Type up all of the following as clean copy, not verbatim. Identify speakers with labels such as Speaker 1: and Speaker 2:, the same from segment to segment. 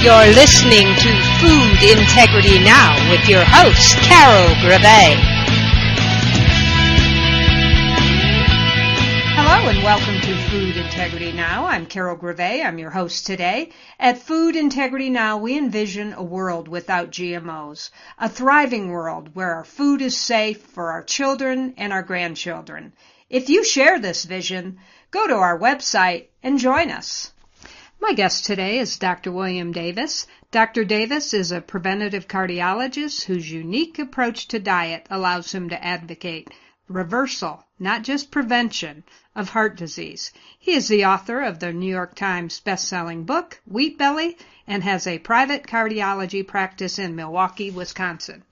Speaker 1: You're listening to Food Integrity Now with your host, Carol Greve. Hello and welcome to Food Integrity Now. I'm Carol Greve. I'm your host today. At Food Integrity Now, we envision a world without GMOs, a thriving world where our food is safe for our children and our grandchildren. If you share this vision, go to our website and join us. My guest today is Dr. William Davis. Dr. Davis is a preventative cardiologist whose unique approach to diet allows him to advocate reversal, not just prevention, of heart disease. He is the author of the New York Times best-selling book, Wheat Belly, and has a private cardiology practice in Milwaukee, Wisconsin.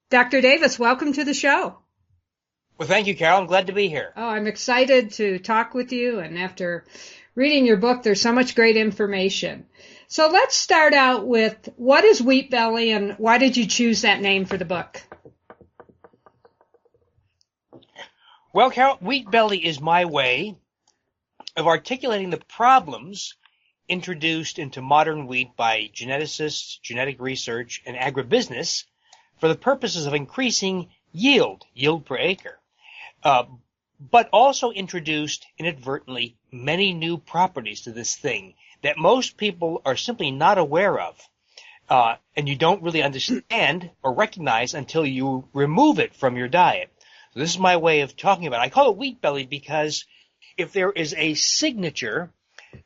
Speaker 1: Dr. Davis, welcome to the show.
Speaker 2: Well, thank you, Carol. I'm glad to be here.
Speaker 1: Oh, I'm excited to talk with you, and after reading your book, there's so much great information. So let's start out with, what is Wheat Belly and why did you choose that name for the book?
Speaker 2: Well, Carol, Wheat Belly is my way of articulating the problems introduced into modern wheat by geneticists, genetic research, and agribusiness for the purposes of increasing yield per acre. But also introduced inadvertently many new properties to this thing that most people are simply not aware of, and you don't really understand or recognize until you remove it from your diet. So this is my way of talking about it. I call it Wheat Belly because if there is a signature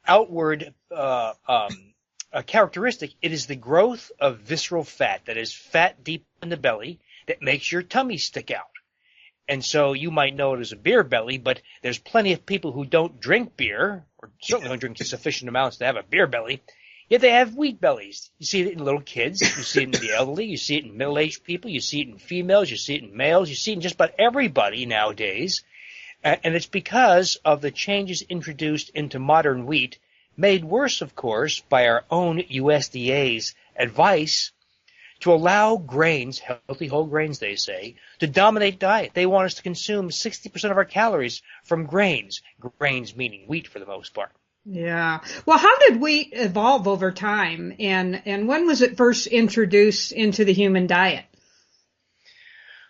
Speaker 2: outward a characteristic, it is the growth of visceral fat, that is fat deep in the belly that makes your tummy stick out. And so you might know it as a beer belly, but there's plenty of people who don't drink beer, or certainly don't drink sufficient amounts to have a beer belly, yet they have wheat bellies. You see it in little kids, you see it in the elderly, you see it in middle-aged people, you see it in females, you see it in males, you see it in just about everybody nowadays. And it's because of the changes introduced into modern wheat, made worse, of course, by our own USDA's advice to allow grains, healthy whole grains, they say, to dominate diet. They want us to consume 60% of our calories from grains, grains meaning wheat for the most part.
Speaker 1: Yeah. Well, how did wheat evolve over time, and when was it first introduced into the human diet?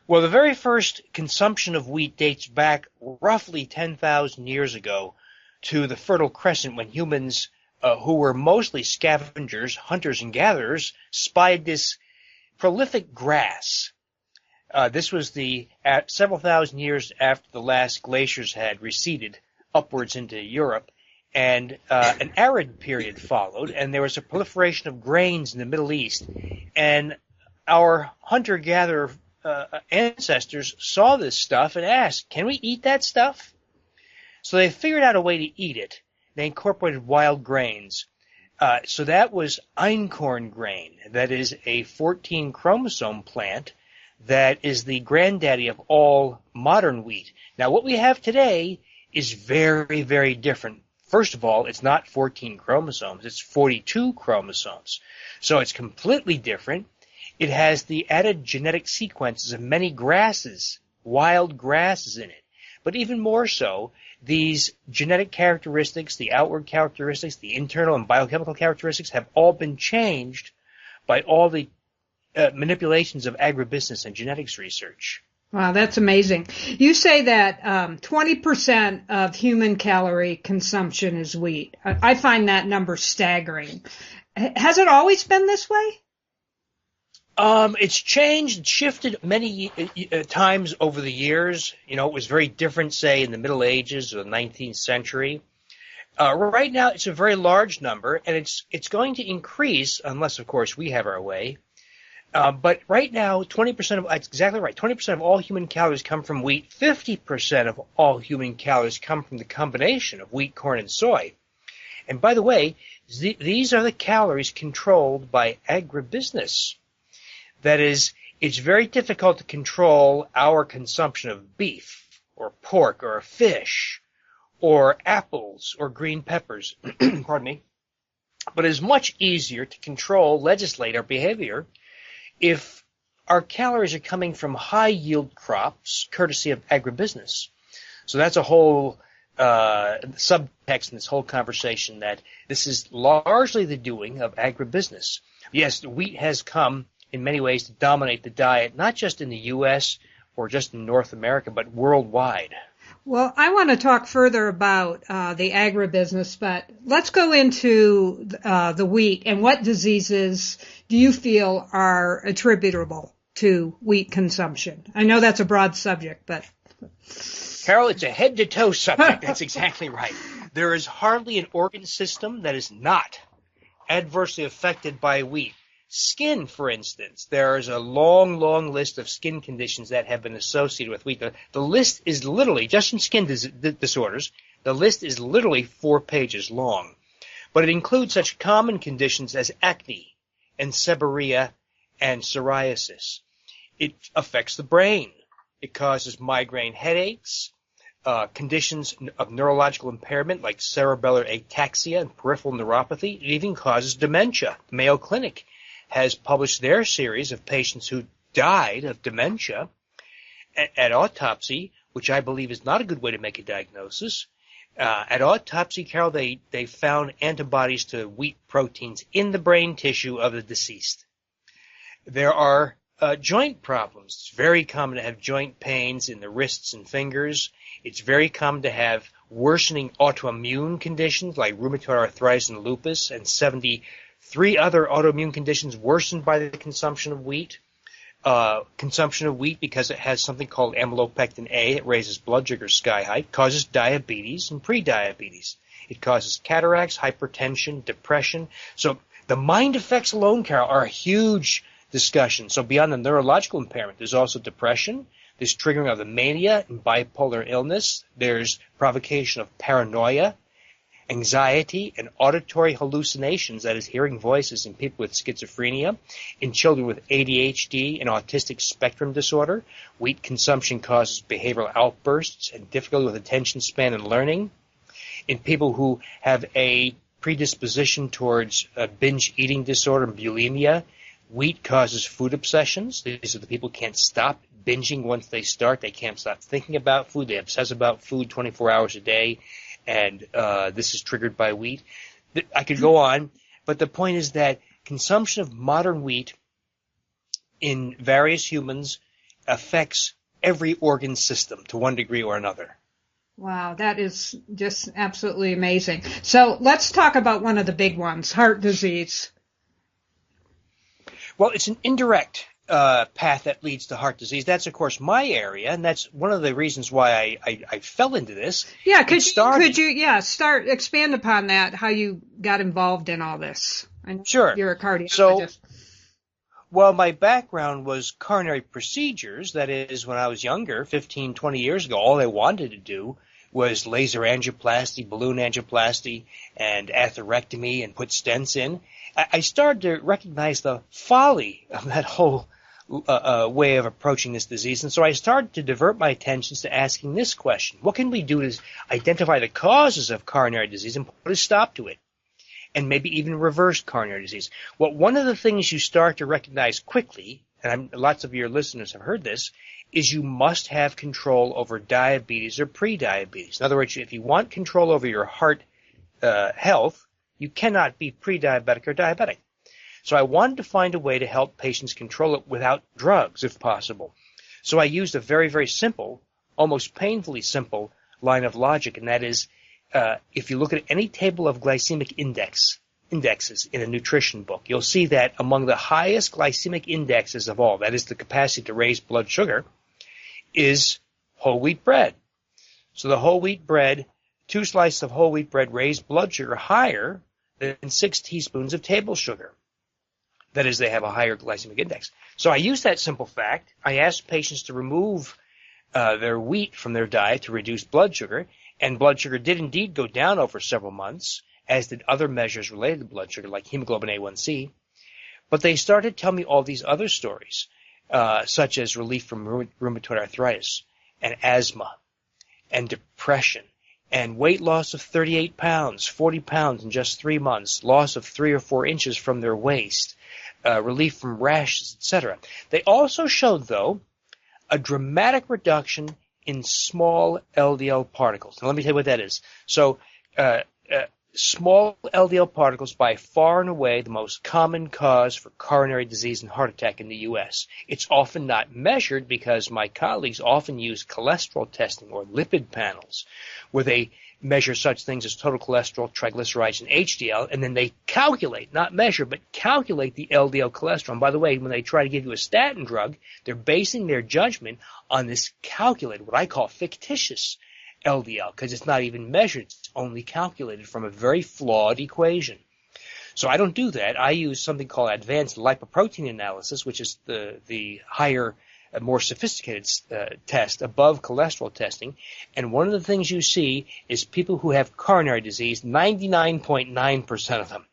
Speaker 2: Well, the very first consumption of wheat dates back roughly 10,000 years ago to the Fertile Crescent, when humans, who were mostly scavengers, hunters and gatherers, spied this prolific grass. This was several thousand years after the last glaciers had receded upwards into Europe, and an arid period followed, and there was a proliferation of grains in the Middle East. And our hunter-gatherer ancestors saw this stuff and asked, can we eat that stuff? So they figured out a way to eat it. They incorporated wild grains. So that was einkorn grain, that is a 14-chromosome plant that is the granddaddy of all modern wheat. Now, what we have today is very, very different. First of all, it's not 14 chromosomes, it's 42 chromosomes. So it's completely different. It has the added genetic sequences of many grasses, wild grasses in it. But even more so, these genetic characteristics, the outward characteristics, the internal and biochemical characteristics have all been changed by all the manipulations of agribusiness and genetics research.
Speaker 1: Wow, that's amazing. You say that 20% of human calorie consumption is wheat. I find that number staggering. Has it always been this way?
Speaker 2: It's changed, it's shifted many times over the years. You know, it was very different, say, in the Middle Ages or the 19th century. Right now, it's a very large number, and it's going to increase unless, of course, we have our way. But right now, 20% of, that's exactly right, 20% of all human calories come from wheat. 50% of all human calories come from the combination of wheat, corn, and soy. And by the way, these are the calories controlled by agribusiness. That is, it's very difficult to control our consumption of beef or pork or fish or apples or green peppers, pardon me. But it's much easier to control, legislate our behavior if our calories are coming from high-yield crops, courtesy of agribusiness. So that's a whole subtext in this whole conversation that this is largely the doing of agribusiness. Yes, wheat has come in many ways to dominate the diet, not just in the U.S. or just in North America, but worldwide.
Speaker 1: Well, I want to talk further about the agribusiness, but let's go into the wheat and what diseases do you feel are attributable to wheat consumption? I know that's a broad subject, but...
Speaker 2: Carol, it's a head-to-toe subject. That's exactly right. There is hardly an organ system that is not adversely affected by wheat. Skin, for instance, there is a long, long list of skin conditions that have been associated with wheat. The list is literally, just in skin disorders, the list is literally 4 pages long. But it includes such common conditions as acne and seborrhea and psoriasis. It affects the brain. It causes migraine headaches, conditions of neurological impairment like cerebellar ataxia and peripheral neuropathy. It even causes dementia. The Mayo Clinic has published their series of patients who died of dementia at autopsy, which I believe is not a good way to make a diagnosis. At autopsy, Carol, they found antibodies to wheat proteins in the brain tissue of the deceased. There are joint problems. It's very common to have joint pains in the wrists and fingers. It's very common to have worsening autoimmune conditions like rheumatoid arthritis and lupus, and 73 other autoimmune conditions worsened by the consumption of wheat. Consumption of wheat, because it has something called amylopectin A, it raises blood sugar sky high, causes diabetes and prediabetes. It causes cataracts, hypertension, depression. So the mind effects alone, Carol, are a huge discussion. So beyond the neurological impairment, there's also depression, there's triggering of the mania and bipolar illness, there's provocation of paranoia, anxiety, and auditory hallucinations, that is hearing voices in people with schizophrenia, in children with ADHD and autistic spectrum disorder. Wheat consumption causes behavioral outbursts and difficulty with attention span and learning. In people who have a predisposition towards binge eating disorder and bulimia, wheat causes food obsessions. These are the people who can't stop binging once they start. They can't stop thinking about food. They obsess about food 24 hours a day. And this is triggered by wheat. I could go on, but the point is that consumption of modern wheat in various humans affects every organ system to one degree or another.
Speaker 1: Wow, that is just absolutely amazing. So let's talk about one of the big ones, heart disease.
Speaker 2: Well, it's an indirect path that leads to heart disease. That's, of course, my area, and that's one of the reasons why I fell into this.
Speaker 1: Yeah, could you expand upon that, how you got involved in all this? I know
Speaker 2: Sure.
Speaker 1: You're a cardiologist.
Speaker 2: So, well, my background was coronary procedures. That is, when I was younger, 15, 20 years ago, all I wanted to do was laser angioplasty, balloon angioplasty, and atherectomy, and put stents in. I started to recognize the folly of that whole way of approaching this disease, and so I started to divert my attentions to asking this question: what can we do to identify the causes of coronary disease and put a stop to it, and maybe even reverse coronary disease? Well, one of the things you start to recognize quickly, and lots of your listeners have heard this, is you must have control over diabetes or prediabetes. In other words, if you want control over your heart health, you cannot be pre-diabetic or diabetic. So I wanted to find a way to help patients control it without drugs, if possible. So I used a very, very simple, almost painfully simple line of logic, and that is, if you look at any table of glycemic indexes in a nutrition book, you'll see that among the highest glycemic indexes of all, that is the capacity to raise blood sugar, is whole wheat bread. So the whole wheat bread, 2 slices of whole wheat bread raise blood sugar higher than 6 teaspoons of table sugar. That is, they have a higher glycemic index. So I used that simple fact. I asked patients to remove their wheat from their diet to reduce blood sugar, and blood sugar did indeed go down over several months, as did other measures related to blood sugar, like hemoglobin A1C. But they started to tell me all these other stories, such as relief from rheumatoid arthritis and asthma and depression and weight loss of 38 pounds, 40 pounds in just 3 months, loss of 3 or 4 inches from their waist, relief from rashes, etc. They also showed, though, a dramatic reduction in small LDL particles. Now, let me tell you what that is. So, small LDL particles, by far and away the most common cause for coronary disease and heart attack in the U.S. It's often not measured because my colleagues often use cholesterol testing or lipid panels, where they measure such things as total cholesterol, triglycerides, and HDL, and then they calculate, not measure, but calculate the LDL cholesterol. And by the way, when they try to give you a statin drug, they're basing their judgment on this calculated, what I call fictitious LDL, because it's not even measured. It's only calculated from a very flawed equation. So I don't do that. I use something called advanced lipoprotein analysis, which is the higher, more sophisticated test above cholesterol testing. And one of the things you see is people who have coronary disease, 99.9% of them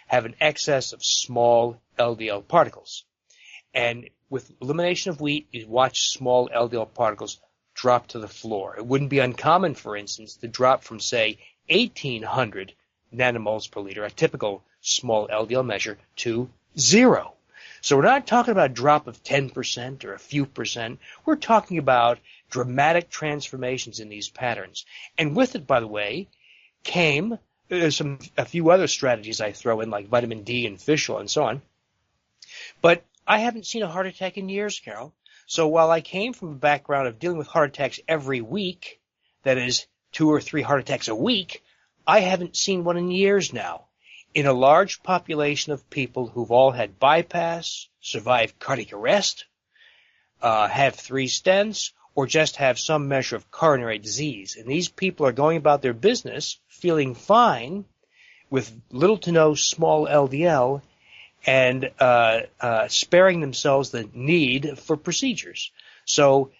Speaker 2: have an excess of small LDL particles. And with elimination of wheat, you watch small LDL particles drop to the floor. It wouldn't be uncommon, for instance, to drop from, say, 1,800 nanomoles per liter, a typical small LDL measure, to 0. So we're not talking about a drop of 10% or a few percent. We're talking about dramatic transformations in these patterns. And with it, by the way, came a few other strategies I throw in, like vitamin D and fish oil and so on. But I haven't seen a heart attack in years, Carol. So while I came from a background of dealing with heart attacks every week, that is 2 or 3 heart attacks a week, I haven't seen one in years now. In a large population of people who've all had bypass, survived cardiac arrest, have 3 stents, or just have some measure of coronary disease. And these people are going about their business feeling fine with little to no small LDL, and sparing themselves the need for procedures. So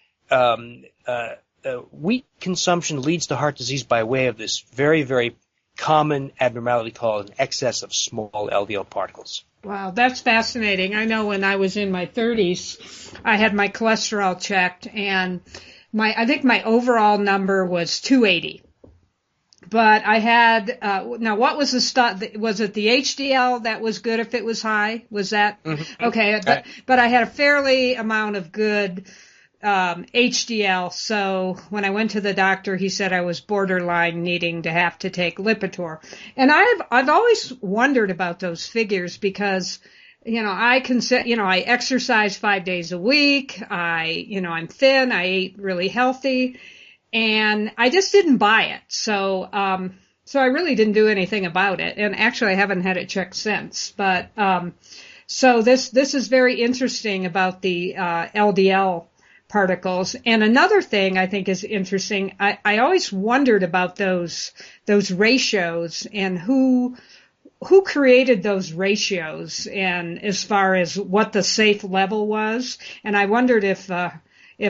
Speaker 2: wheat consumption leads to heart disease by way of this very, very common abnormality called an excess of small LDL particles.
Speaker 1: Wow, that's fascinating. I know when I was in my 30s, I had my cholesterol checked, and I think my overall number was 280. But I had, now what was the stuff, was it the HDL that was good if it was high? Was that?
Speaker 2: Mm-hmm.
Speaker 1: Okay, but I had a fairly amount of good HDL, so when I went to the doctor, he said I was borderline needing to have to take Lipitor. And I've always wondered about those figures because, I exercise 5 days a week, I'm thin, I ate really healthy, and I just didn't buy it. So I really didn't do anything about it. And actually I haven't had it checked since. But, so this is very interesting about the, LDL particles. And another thing I think is interesting, I always wondered about those ratios and who created those ratios and as far as what the safe level was. And I wondered if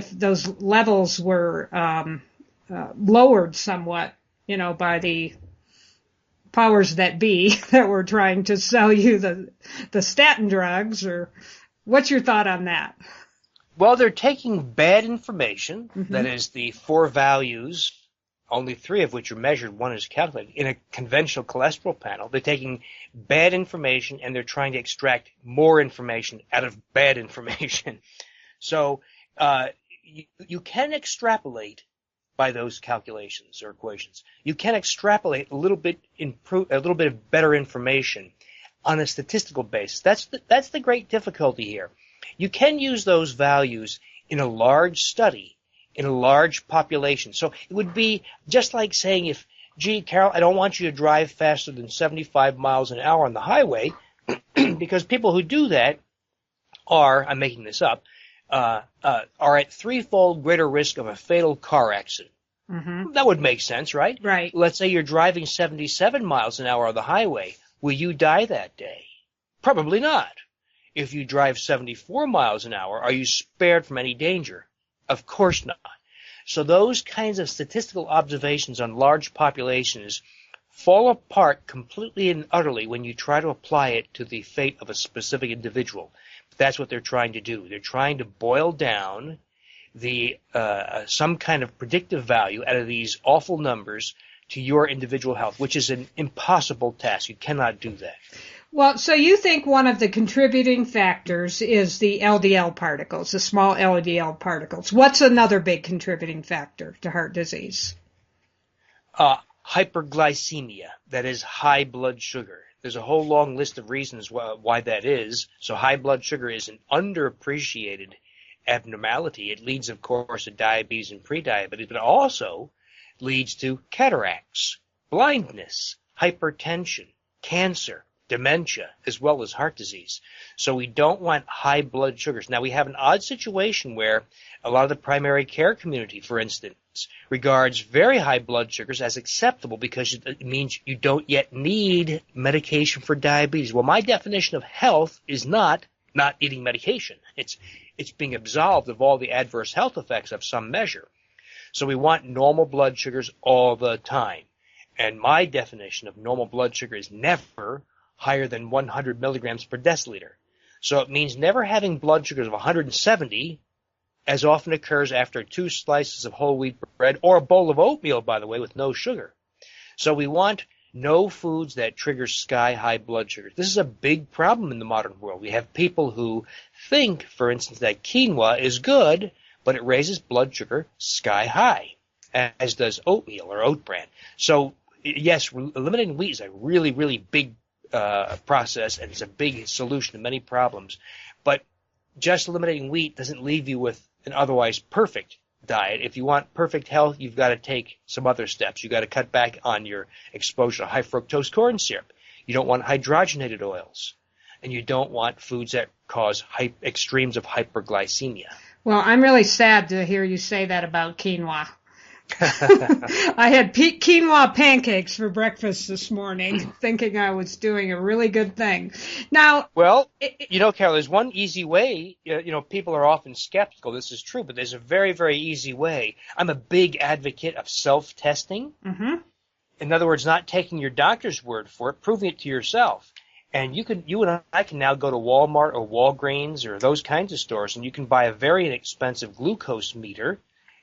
Speaker 1: those levels were, lowered somewhat, by the powers that be that were trying to sell you the statin drugs, or what's your thought on that?
Speaker 2: Well, they're taking bad information,
Speaker 1: Mm-hmm.
Speaker 2: that is the 4 values, only 3 of which are measured, 1 is calculated, in a conventional cholesterol panel. They're taking bad information and they're trying to extract more information out of bad information. So you can extrapolate by those calculations or equations. You can extrapolate a little bit of better information on a statistical basis. That's the great difficulty here. You can use those values in a large study, in a large population. So it would be just like saying, gee, Carol, I don't want you to drive faster than 75 miles an hour on the highway, because people who do that are, I'm making this up, are at 3-fold greater risk of a fatal car accident. Mm-hmm. That would make sense, right?
Speaker 1: Right.
Speaker 2: Let's say you're driving 77 miles an hour on the highway. Will you die that day? Probably not. If you drive 74 miles an hour, are you spared from any danger? Of course not. So those kinds of statistical observations on large populations fall apart completely and utterly when you try to apply it to the fate of a specific individual. That's what they're trying to do. They're trying to boil down some kind of predictive value out of these awful numbers to your individual health, which is an impossible task. You cannot do that.
Speaker 1: Well, so you think one of the contributing factors is the LDL particles, the small LDL particles. What's another big contributing factor to heart disease?
Speaker 2: Hyperglycemia, that is high blood sugar. There's a whole long list of reasons why that is. So high blood sugar is an underappreciated abnormality. It leads, of course, to diabetes and prediabetes, but it also leads to cataracts, blindness, hypertension, cancer, dementia, as well as heart disease. So we don't want high blood sugars. Now, we have an odd situation where a lot of the primary care community, for instance, regards very high blood sugars as acceptable because it means you don't yet need medication for diabetes. Well, my definition of health is not eating medication. It's being absolved of all the adverse health effects of some measure. So we want normal blood sugars all the time. And my definition of normal blood sugar is never higher than 100 milligrams per deciliter. So it means never having blood sugars of 170, as often occurs after 2 slices of whole wheat bread or a bowl of oatmeal, by the way, with no sugar. So we want no foods that trigger sky-high blood sugars. This is a big problem in the modern world. We have people who think, for instance, that quinoa is good, but it raises blood sugar sky-high, as does oatmeal or oat bran. So, yes, eliminating wheat is a really, really big process, and it's a big solution to many problems. But just eliminating wheat doesn't leave you with an otherwise perfect diet. If you want perfect health, you've got to take some other steps. You've got to cut back on your exposure to high fructose corn syrup. You don't want hydrogenated oils. And you don't want foods that cause extremes of hyperglycemia.
Speaker 1: Well, I'm really sad to hear you say that about quinoa. I had quinoa pancakes for breakfast this morning, thinking I was doing a really good thing. Now,
Speaker 2: well, Carol, there's one easy way. People are often skeptical. This is true, but there's a very, very easy way. I'm a big advocate of self-testing.
Speaker 1: Mm-hmm.
Speaker 2: In other words, not taking your doctor's word for it, proving it to yourself. And you and I can now go to Walmart or Walgreens or those kinds of stores, and you can buy a very inexpensive glucose meter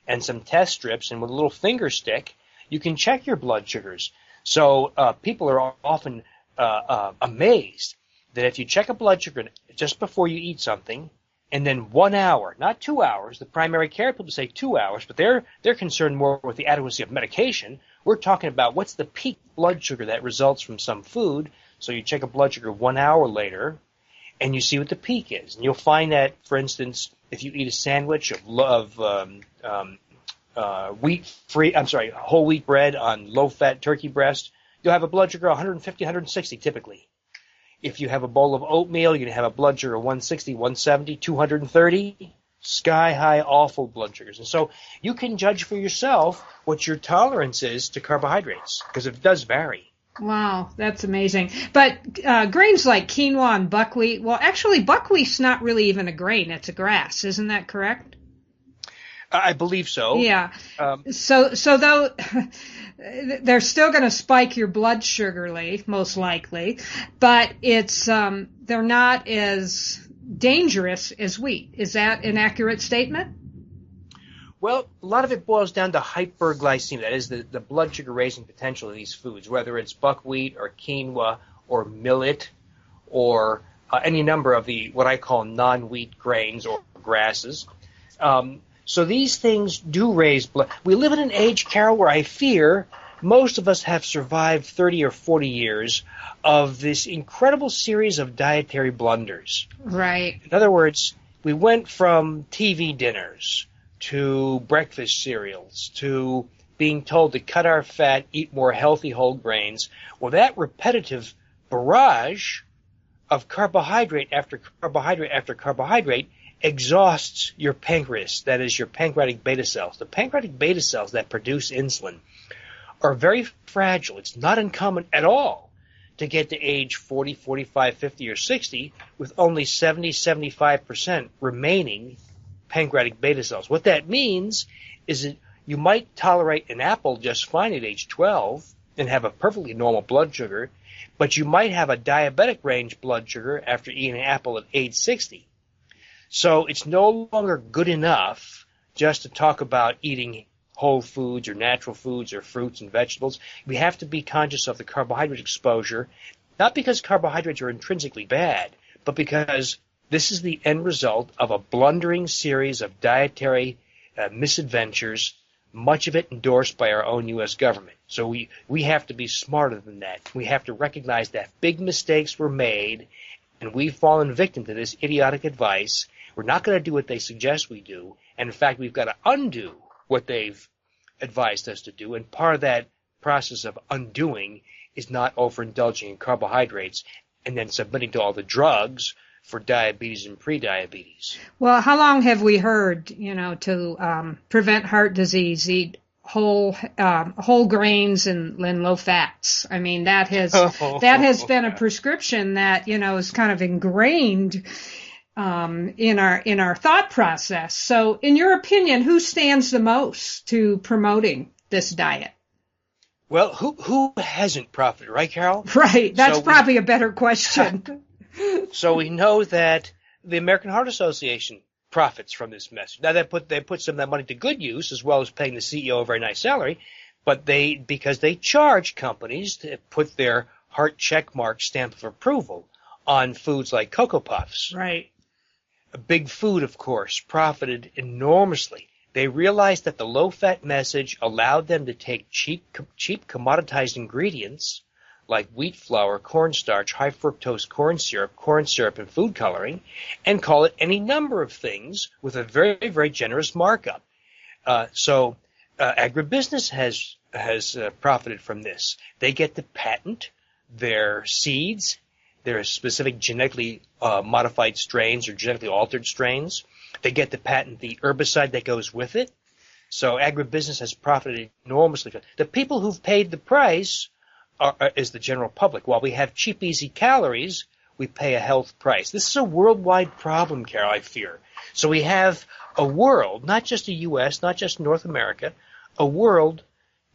Speaker 2: and some test strips, and with a little finger stick, you can check your blood sugars. So people are often amazed that if you check a blood sugar just before you eat something, and then 1 hour, not 2 hours, the primary care people say 2 hours, but they're concerned more with the adequacy of medication. We're talking about what's the peak blood sugar that results from some food. So you check a blood sugar 1 hour later, and you see what the peak is. And you'll find that, for instance, if you eat a sandwich of whole wheat bread on low-fat turkey breast, you'll have a blood sugar of 150, 160 typically. If you have a bowl of oatmeal, you're going to have a blood sugar of 160, 170, 230, sky-high, awful blood sugars. And so you can judge for yourself what your tolerance is to carbohydrates, because it does vary.
Speaker 1: Wow, that's amazing. But grains like quinoa and buckwheat, well, actually, buckwheat's not really even a grain. It's a grass. Isn't that correct?
Speaker 2: I believe so.
Speaker 1: Yeah. So though they're still going to spike your blood sugarly, most likely, but it's they're not as dangerous as wheat. Is that an accurate statement?
Speaker 2: Well, a lot of it boils down to hyperglycemia. That is the blood sugar raising potential of these foods, whether it's buckwheat or quinoa or millet or any number of the what I call non-wheat grains or grasses. So these things do raise blood. We live in an age, Carol, where I fear most of us have survived 30 or 40 years of this incredible series of dietary blunders.
Speaker 1: Right.
Speaker 2: In other words, we went from TV dinners to breakfast cereals to being told to cut our fat, eat more healthy whole grains. Well, that repetitive barrage of carbohydrate after carbohydrate after carbohydrate exhausts your pancreas, that is your pancreatic beta cells. The pancreatic beta cells that produce insulin are very fragile. It's not uncommon at all to get to age 40, 45, 50, or 60 with only 70, 75% remaining pancreatic beta cells. What that means is that you might tolerate an apple just fine at age 12 and have a perfectly normal blood sugar, but you might have a diabetic range blood sugar after eating an apple at age 60. So it's no longer good enough just to talk about eating whole foods or natural foods or fruits and vegetables. We have to be conscious of the carbohydrate exposure not because carbohydrates are intrinsically bad, but because this is the end result of a blundering series of dietary misadventures, much of it endorsed by our own U.S. government. So we have to be smarter than that. We have to recognize that big mistakes were made, and we've fallen victim to this idiotic advice. We're not going to do what they suggest we do, and in fact, we've got to undo what they've advised us to do, and part of that process of undoing is not overindulging in carbohydrates and then submitting to all the drugs for diabetes and prediabetes.
Speaker 1: Well, how long have we heard, to prevent heart disease, eat whole grains and low fats? I mean, that has been a prescription that, is kind of ingrained in our thought process. So, in your opinion, who stands the most to promoting this diet?
Speaker 2: Well, who hasn't profited, right, Carol?
Speaker 1: Right. That's probably a better question.
Speaker 2: So we know that the American Heart Association profits from this message. Now they put some of that money to good use, as well as paying the CEO a very nice salary, but because they charge companies to put their heart check mark stamp of approval on foods like Cocoa Puffs.
Speaker 1: Right.
Speaker 2: Big Food, of course, profited enormously. They realized that the low-fat message allowed them to take cheap commoditized ingredients like wheat flour, cornstarch, high fructose corn syrup, and food coloring, and call it any number of things with a very, very generous markup. So agribusiness has profited from this. They get to patent their seeds, their specific genetically modified strains or genetically altered strains. They get to patent the herbicide that goes with it. So agribusiness has profited enormously. The people who've paid the price is the general public. While we have cheap, easy calories, we pay a health price. This is a worldwide problem, Carol, I fear. So we have a world, not just the U.S., not just North America, a world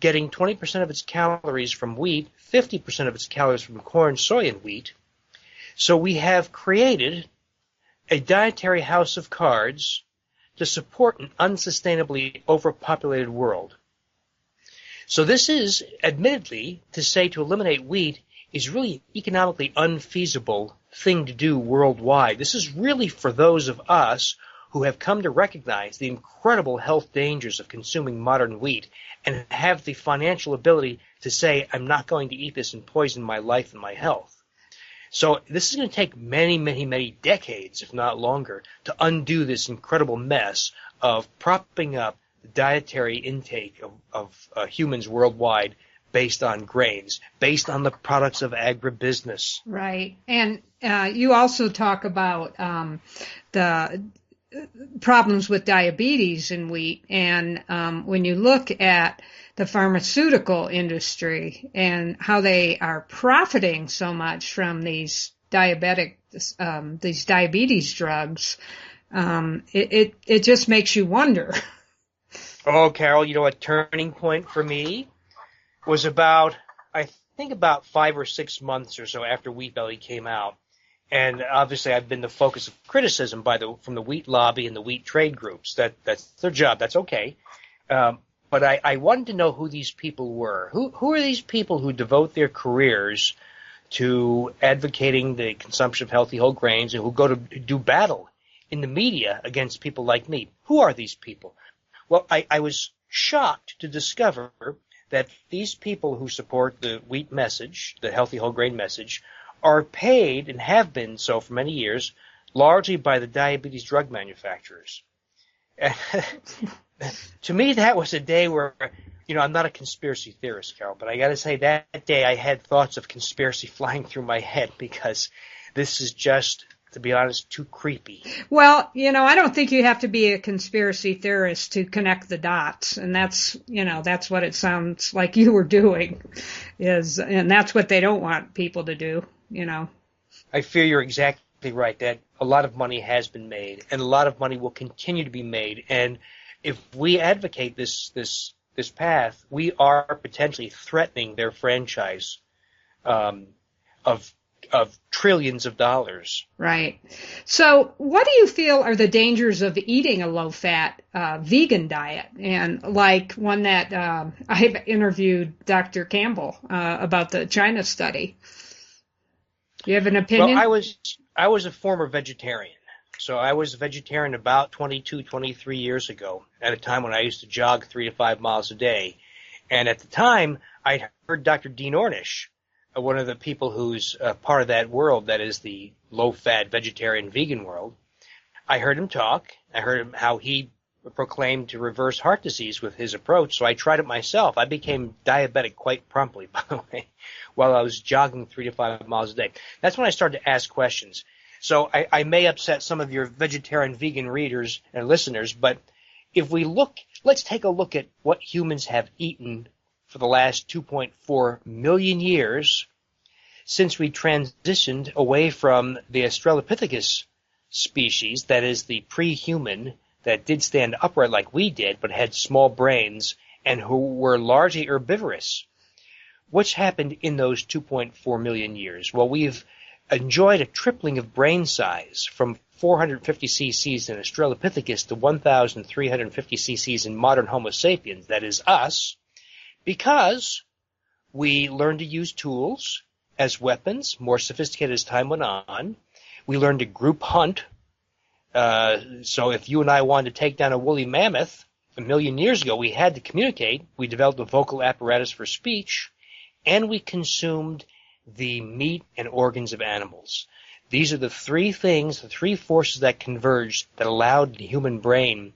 Speaker 2: getting 20% of its calories from wheat, 50% of its calories from corn, soy, and wheat. So we have created a dietary house of cards to support an unsustainably overpopulated world. So this is, admittedly, to eliminate wheat is really an economically unfeasible thing to do worldwide. This is really for those of us who have come to recognize the incredible health dangers of consuming modern wheat and have the financial ability to say, I'm not going to eat this and poison my life and my health. So this is going to take many, many, many decades, if not longer, to undo this incredible mess of propping up the dietary intake of humans worldwide based on grains, based on the products of agribusiness.
Speaker 1: Right. And you also talk about the problems with diabetes in wheat. And when you look at the pharmaceutical industry and how they are profiting so much from these diabetes drugs, it just makes you wonder.
Speaker 2: Oh, Carol, a turning point for me was about 5 or 6 months or so after Wheat Belly came out. And obviously I've been the focus of criticism from the wheat lobby and the wheat trade groups. That's their job. That's okay. But I wanted to know who these people were. Who are these people who devote their careers to advocating the consumption of healthy whole grains and who go to do battle in the media against people like me? Who are these people? Well, I was shocked to discover that these people who support the wheat message, the healthy whole grain message, are paid and have been so for many years largely by the diabetes drug manufacturers. To me, that was a day where, I'm not a conspiracy theorist, Carol, but I got to say that day I had thoughts of conspiracy flying through my head because this is just, to be honest, too creepy.
Speaker 1: Well, I don't think you have to be a conspiracy theorist to connect the dots. And that's what it sounds like you were doing and that's what they don't want people to do,
Speaker 2: I fear you're exactly right, that a lot of money has been made and a lot of money will continue to be made. And if we advocate this path, we are potentially threatening their franchise of trillions of dollars.
Speaker 1: Right. So what do you feel are the dangers of eating a low-fat vegan diet? And like one that I've interviewed Dr. Campbell about the China study. Do you have an
Speaker 2: Well,
Speaker 1: opinion?
Speaker 2: I was a former vegetarian. So I was a vegetarian about 22, 23 years ago, at a time when I used to jog 3 to 5 miles a day. And at the time, I heard Dr. Dean Ornish, one of the people who's part of that world, that is the low-fat vegetarian vegan world. I heard him talk. I heard him how he proclaimed to reverse heart disease with his approach, so I tried it myself. I became diabetic quite promptly, by the way, while I was jogging 3 to 5 miles a day. That's when I started to ask questions. So I may upset some of your vegetarian vegan readers and listeners, but if we look, let's take a look at what humans have eaten for the last 2.4 million years since we transitioned away from the Australopithecus species, that is the pre-human that did stand upright like we did, but had small brains and who were largely herbivorous. What's happened in those 2.4 million years? Well, we've enjoyed a tripling of brain size from 450 cc's in Australopithecus to 1,350 cc's in modern Homo sapiens, that is us, because we learned to use tools as weapons, more sophisticated as time went on. We learned to group hunt. So if you and I wanted to take down a woolly mammoth a million years ago, we had to communicate. We developed a vocal apparatus for speech, and we consumed the meat and organs of animals. These are the three things, the three forces that converged that allowed the human brain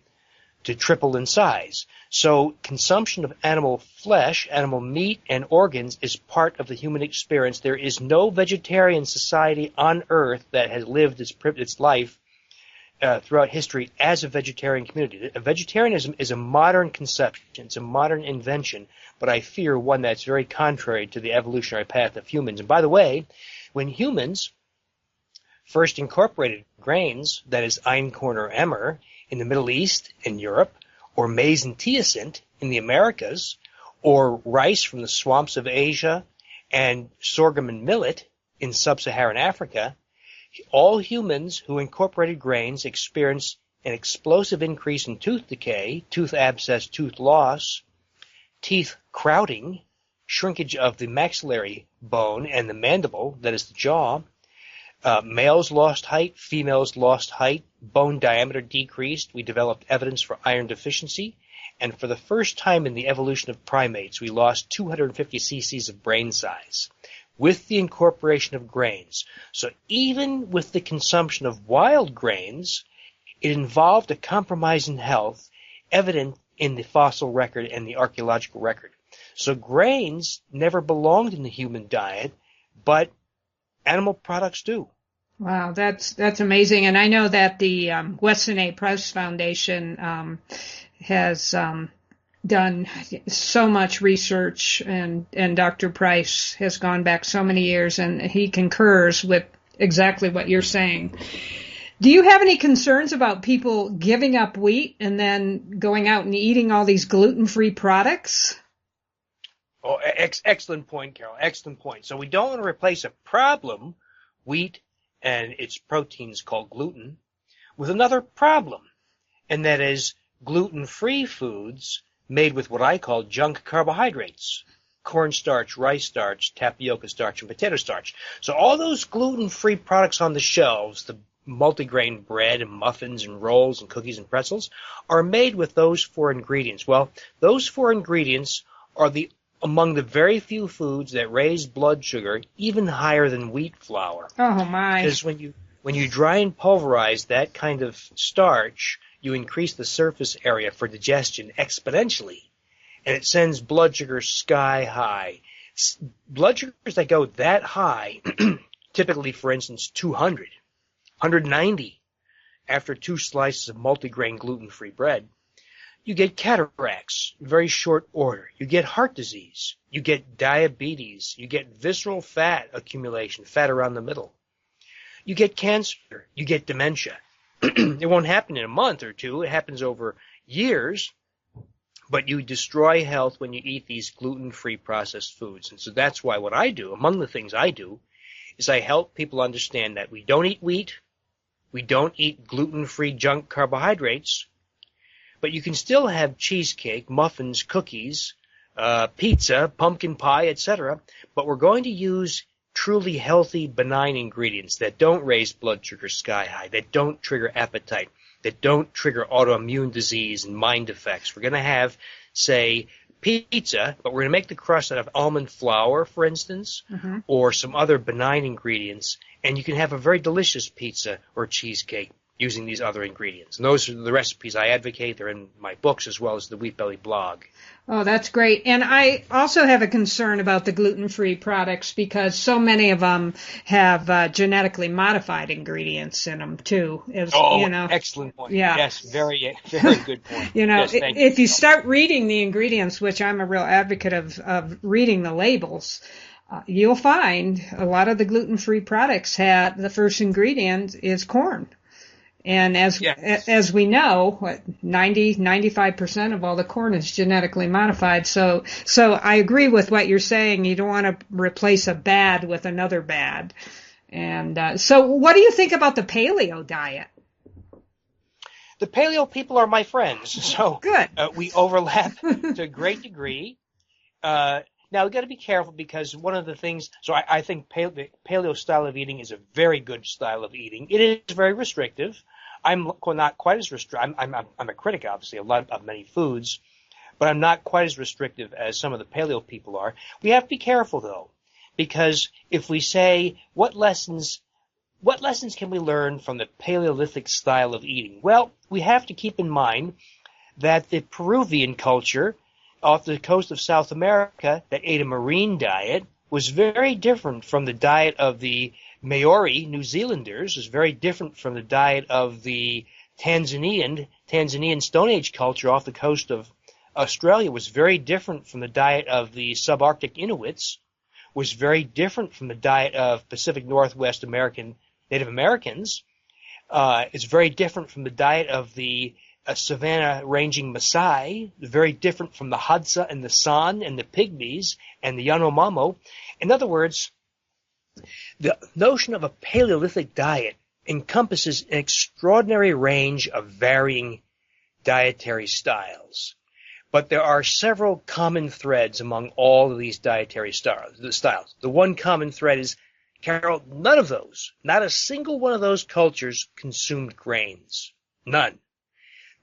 Speaker 2: to triple in size. So consumption of animal flesh, animal meat, and organs is part of the human experience. There is no vegetarian society on Earth that has lived its life throughout history as a vegetarian community. Vegetarianism is a modern conception. It's a modern invention, but I fear one that's very contrary to the evolutionary path of humans. And by the way, when humans first incorporated grains, that is einkorn or emmer, in the Middle East and Europe, or maize and teosinte in the Americas, or rice from the swamps of Asia, and sorghum and millet in sub-Saharan Africa, all humans who incorporated grains experienced an explosive increase in tooth decay, tooth abscess, tooth loss, teeth crowding, shrinkage of the maxillary bone and the mandible, that is the jaw. Males lost height, females lost height, bone diameter decreased. We developed evidence for iron deficiency. And for the first time in the evolution of primates, we lost 250 cc's of brain size with the incorporation of grains. So even with the consumption of wild grains, it involved a compromise in health evident in the fossil record and the archaeological record. So grains never belonged in the human diet, but animal products do.
Speaker 1: Wow, that's amazing. And I know that the Weston A. Price Foundation has done so much research, and Dr. Price has gone back so many years, and he concurs with exactly what you're saying. Do you have any concerns about people giving up wheat and then going out and eating all these gluten-free products?
Speaker 2: Oh, excellent point, Carol. Excellent point. So we don't want to replace a problem, wheat and its proteins called gluten, with another problem, and that is gluten-free foods made with what I call junk carbohydrates: cornstarch, rice starch, tapioca starch, and potato starch. So all those gluten-free products on the shelves, the multigrain bread and muffins and rolls and cookies and pretzels, are made with those four ingredients. Well, those four ingredients are among the very few foods that raise blood sugar even higher than wheat flour.
Speaker 1: Oh, my.
Speaker 2: Because when you dry and pulverize that kind of starch, you increase the surface area for digestion exponentially, and it sends blood sugar sky high. Blood sugars that go that high, typically, for instance, 200, 190, after 2 slices of multigrain gluten-free bread, you get cataracts in very short order. You get heart disease. You get diabetes. You get visceral fat accumulation, fat around the middle. You get cancer. You get dementia. It won't happen in a month or two. It happens over years. But you destroy health when you eat these gluten-free processed foods. And so that's why what I do, among the things I do, is I help people understand that we don't eat wheat. We don't eat gluten-free junk carbohydrates. But you can still have cheesecake, muffins, cookies, pizza, pumpkin pie, etc. But we're going to use truly healthy, benign ingredients that don't raise blood sugar sky high, that don't trigger appetite, that don't trigger autoimmune disease and mind effects. We're going to have, say, pizza, but we're going to make the crust out of almond flour, for instance, or some other benign ingredients, and you can have a very delicious pizza or cheesecake using these other ingredients. And those are the recipes I advocate. They're in my books as well as the Wheat Belly blog.
Speaker 1: Oh, that's great. And I also have a concern about the gluten-free products because so many of them have genetically modified ingredients in them too.
Speaker 2: Excellent point.
Speaker 1: Yeah.
Speaker 2: Yes, very, very good point. Yes,
Speaker 1: if you start reading the ingredients, which I'm a real advocate of reading the labels, you'll find a lot of the gluten-free products the first ingredient is corn. And as we know, 95% of all the corn is genetically modified. So I agree with what you're saying. You don't want to replace a bad with another bad. And so what do you think about the paleo diet?
Speaker 2: The paleo people are my friends, so
Speaker 1: good.
Speaker 2: We overlap to a great degree. Now, we've got to be careful because one of the things, so I think the paleo style of eating is a very good style of eating. It is very restrictive. I'm not quite as restrictive. I'm a critic, obviously, of many foods, but I'm not quite as restrictive as some of the paleo people are. We have to be careful, though, because if we say, what lessons can we learn from the Paleolithic style of eating? Well, we have to keep in mind that the Peruvian culture off the coast of South America that ate a marine diet was very different from the diet of the Maori New Zealanders, was very different from the diet of the Tanzanian Stone Age culture off the coast of Australia, was very different from the diet of the subarctic Inuits, was very different from the diet of Pacific Northwest Native Americans. It's very different from the diet of the savanna-ranging Maasai, very different from the Hadza and the San and the Pygmies and the Yanomamo. In other words, the notion of a Paleolithic diet encompasses an extraordinary range of varying dietary styles. But there are several common threads among all of these dietary styles. The one common thread is, Carol, none of those, not a single one of those cultures consumed grains. None.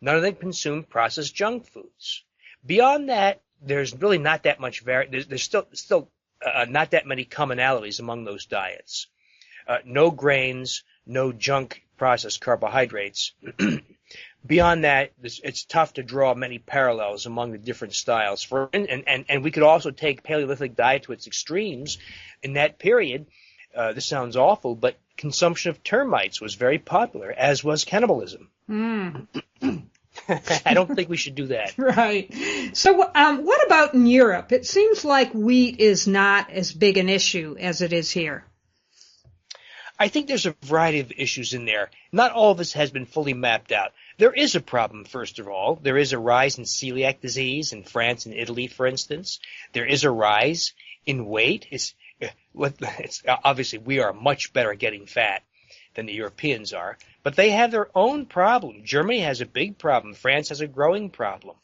Speaker 2: None of them consumed processed junk foods. Beyond that, there's really not that much there's still not that many commonalities among those diets. No grains, no junk processed carbohydrates. Beyond that, it's tough to draw many parallels among the different styles. And we could also take Paleolithic diet to its extremes. In that period, this sounds awful, but consumption of termites was very popular, as was cannibalism. I don't think we should do that.
Speaker 1: Right. So what about in Europe? It seems like wheat is not as big an issue as it is here.
Speaker 2: I think there's a variety of issues in there. Not all of this has been fully mapped out. There is a problem, first of all. There is a rise in celiac disease in France and Italy, for instance. There is a rise in weight. It's obviously, we are much better at getting fat than the Europeans are. But they have their own problem. Germany has a big problem. France has a growing problem.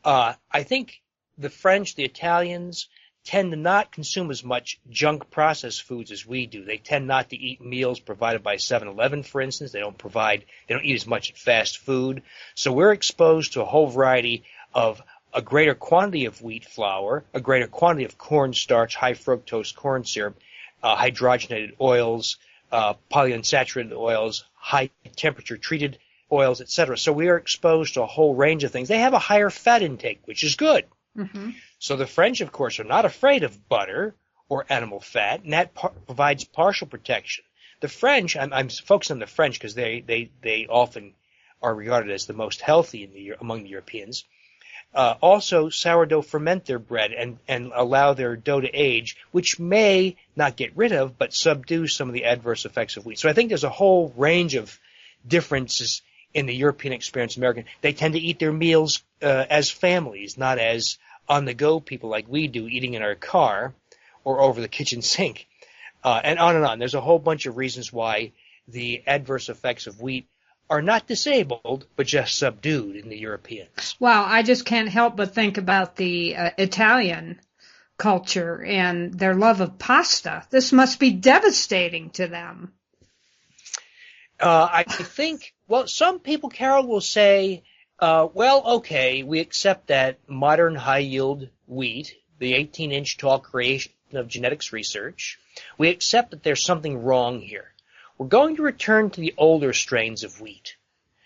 Speaker 2: I think the French, the Italians, tend to not consume as much junk processed foods as we do. They tend not to eat meals provided by 7-Eleven, for instance. They don't eat as much fast food. So we're exposed to a whole variety of a greater quantity of wheat flour, a greater quantity of cornstarch, high fructose corn syrup, hydrogenated oils, polyunsaturated oils, high temperature treated oils, etc. So we are exposed to a whole range of things. They have a higher fat intake, which is good. Mm-hmm. So the French, of course, are not afraid of butter or animal fat, and that provides partial protection. The French, I'm focused on the French because they often are regarded as the most healthy among the Europeans. Also, sourdough ferment their bread and allow their dough to age, which may not get rid of, but subdue some of the adverse effects of wheat. So I think there's a whole range of differences in the European experience. American, they tend to eat their meals as families, not as on-the-go people like we do, eating in our car or over the kitchen sink, and on and on. There's a whole bunch of reasons why the adverse effects of wheat are not disabled, but just subdued in the Europeans.
Speaker 1: Well, I just can't help but think about the Italian culture and their love of pasta. This must be devastating to them.
Speaker 2: I think, well, some people, Carol, will say, well, okay, we accept that modern high-yield wheat, the 18-inch tall creation of genetics research, we accept that there's something wrong here. We're going to return to the older strains of wheat.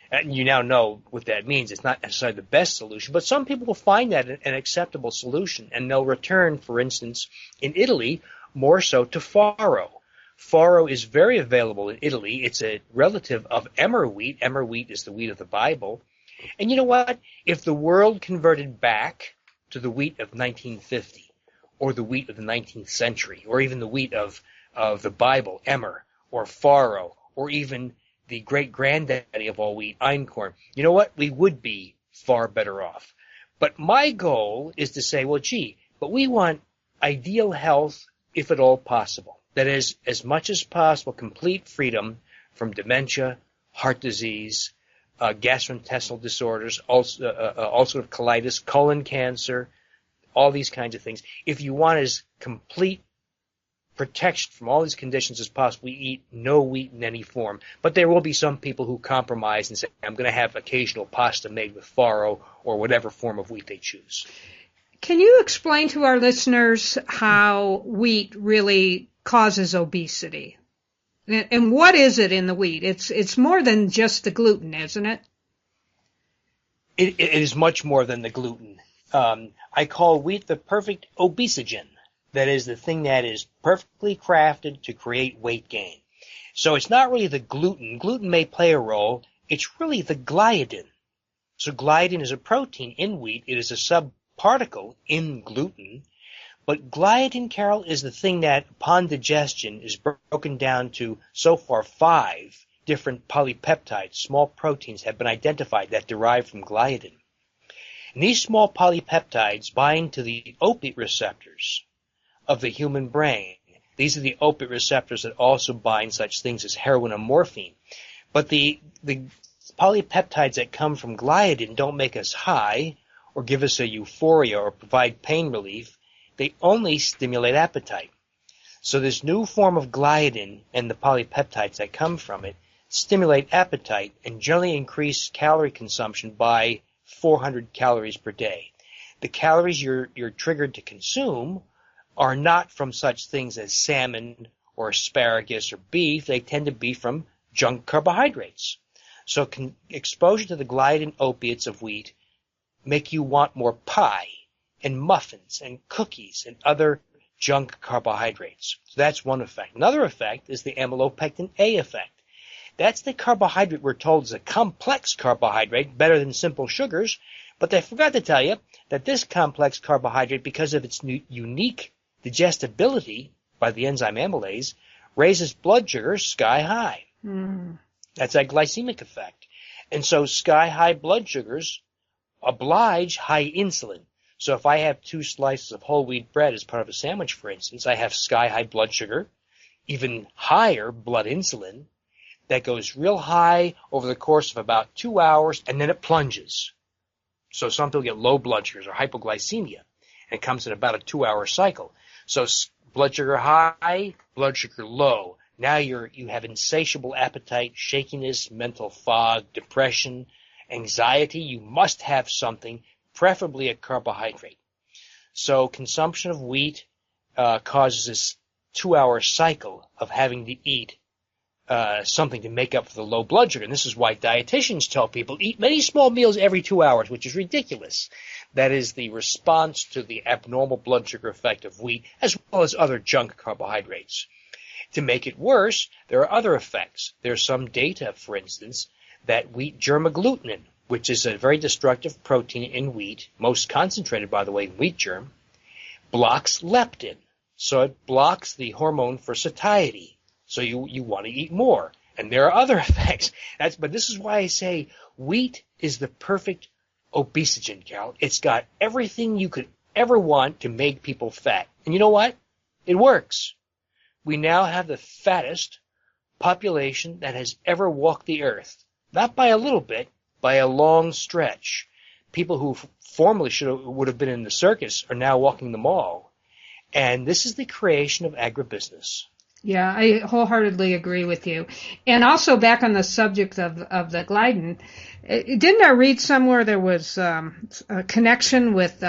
Speaker 2: And you now know what that means. It's not necessarily the best solution, but some people will find that an acceptable solution, and they'll return, for instance, in Italy, more so to farro. Farro is very available in Italy. It's a relative of emmer wheat. Emmer wheat is the wheat of the Bible. And you know what? If the world converted back to the wheat of 1950, or the wheat of the 19th century, or even the wheat of the Bible, emmer, or farro, or even the great-granddaddy of all wheat, einkorn, you know what? We would be far better off. But my goal is to say, well, gee, but we want ideal health if at all possible. That is, as much as possible, complete freedom from dementia, heart disease, gastrointestinal disorders, ulcerative colitis, colon cancer, all these kinds of things. If you want as complete protection from all these conditions as possible, we eat no wheat in any form. But there will be some people who compromise and say, I'm going to have occasional pasta made with farro or whatever form of wheat they choose.
Speaker 1: Can you explain to our listeners how wheat really causes obesity? And what is it in the wheat? It's more than just the gluten, isn't it?
Speaker 2: It is much more than the gluten. I call wheat the perfect obesogen. That is the thing that is perfectly crafted to create weight gain. So it's not really the gluten. Gluten may play a role. It's really the glidin. So glidin is a protein in wheat. It is a subparticle in gluten. But glidin, Carol, is the thing that, upon digestion, is broken down to, so far, 5 different polypeptides, small proteins, have been identified that derive from glidin. And these small polypeptides bind to the opiate receptors of the human brain. These are the opiate receptors that also bind such things as heroin and morphine. But the polypeptides that come from gliadin don't make us high or give us a euphoria or provide pain relief. They only stimulate appetite. So this new form of gliadin and the polypeptides that come from it stimulate appetite and generally increase calorie consumption by 400 calories per day. The calories you're triggered to consume are not from such things as salmon or asparagus or beef. They tend to be from junk carbohydrates. So exposure to the gliadin opiates of wheat make you want more pie and muffins and cookies and other junk carbohydrates. So that's one effect. Another effect is the amylopectin A effect. That's the carbohydrate we're told is a complex carbohydrate, better than simple sugars, but they forgot to tell you that this complex carbohydrate, because of its unique digestibility by the enzyme amylase, raises blood sugar sky high. That's that glycemic effect. And so sky high blood sugars oblige high insulin. So if I have 2 slices of whole wheat bread as part of a sandwich, for instance, I have sky high blood sugar, even higher blood insulin, that goes real high over the course of about 2 hours, and then it plunges. So some people get low blood sugars or hypoglycemia, and it comes in about a 2-hour cycle. So blood sugar high, blood sugar low. Now you have insatiable appetite, shakiness, mental fog, depression, anxiety. You must have something, preferably a carbohydrate. So consumption of wheat causes this 2-hour cycle of having to eat something to make up for the low blood sugar. And this is why dietitians tell people eat many small meals every 2 hours, which is ridiculous. That is the response to the abnormal blood sugar effect of wheat, as well as other junk carbohydrates. To make it worse, there are other effects. There's some data, for instance, that wheat germ agglutinin, which is a very destructive protein in wheat, most concentrated, by the way, in wheat germ, blocks leptin. So it blocks the hormone for satiety. So you want to eat more. And there are other effects. But this is why I say wheat is the perfect obesogen, Carol. It's got everything you could ever want to make people fat. And you know what? It works. We now have the fattest population that has ever walked the earth. Not by a little bit, by a long stretch. People who formerly would have been in the circus are now walking the mall. And this is the creation of agribusiness.
Speaker 1: Yeah, I wholeheartedly agree with you. And also back on the subject of the glidin, didn't I read somewhere there was a connection with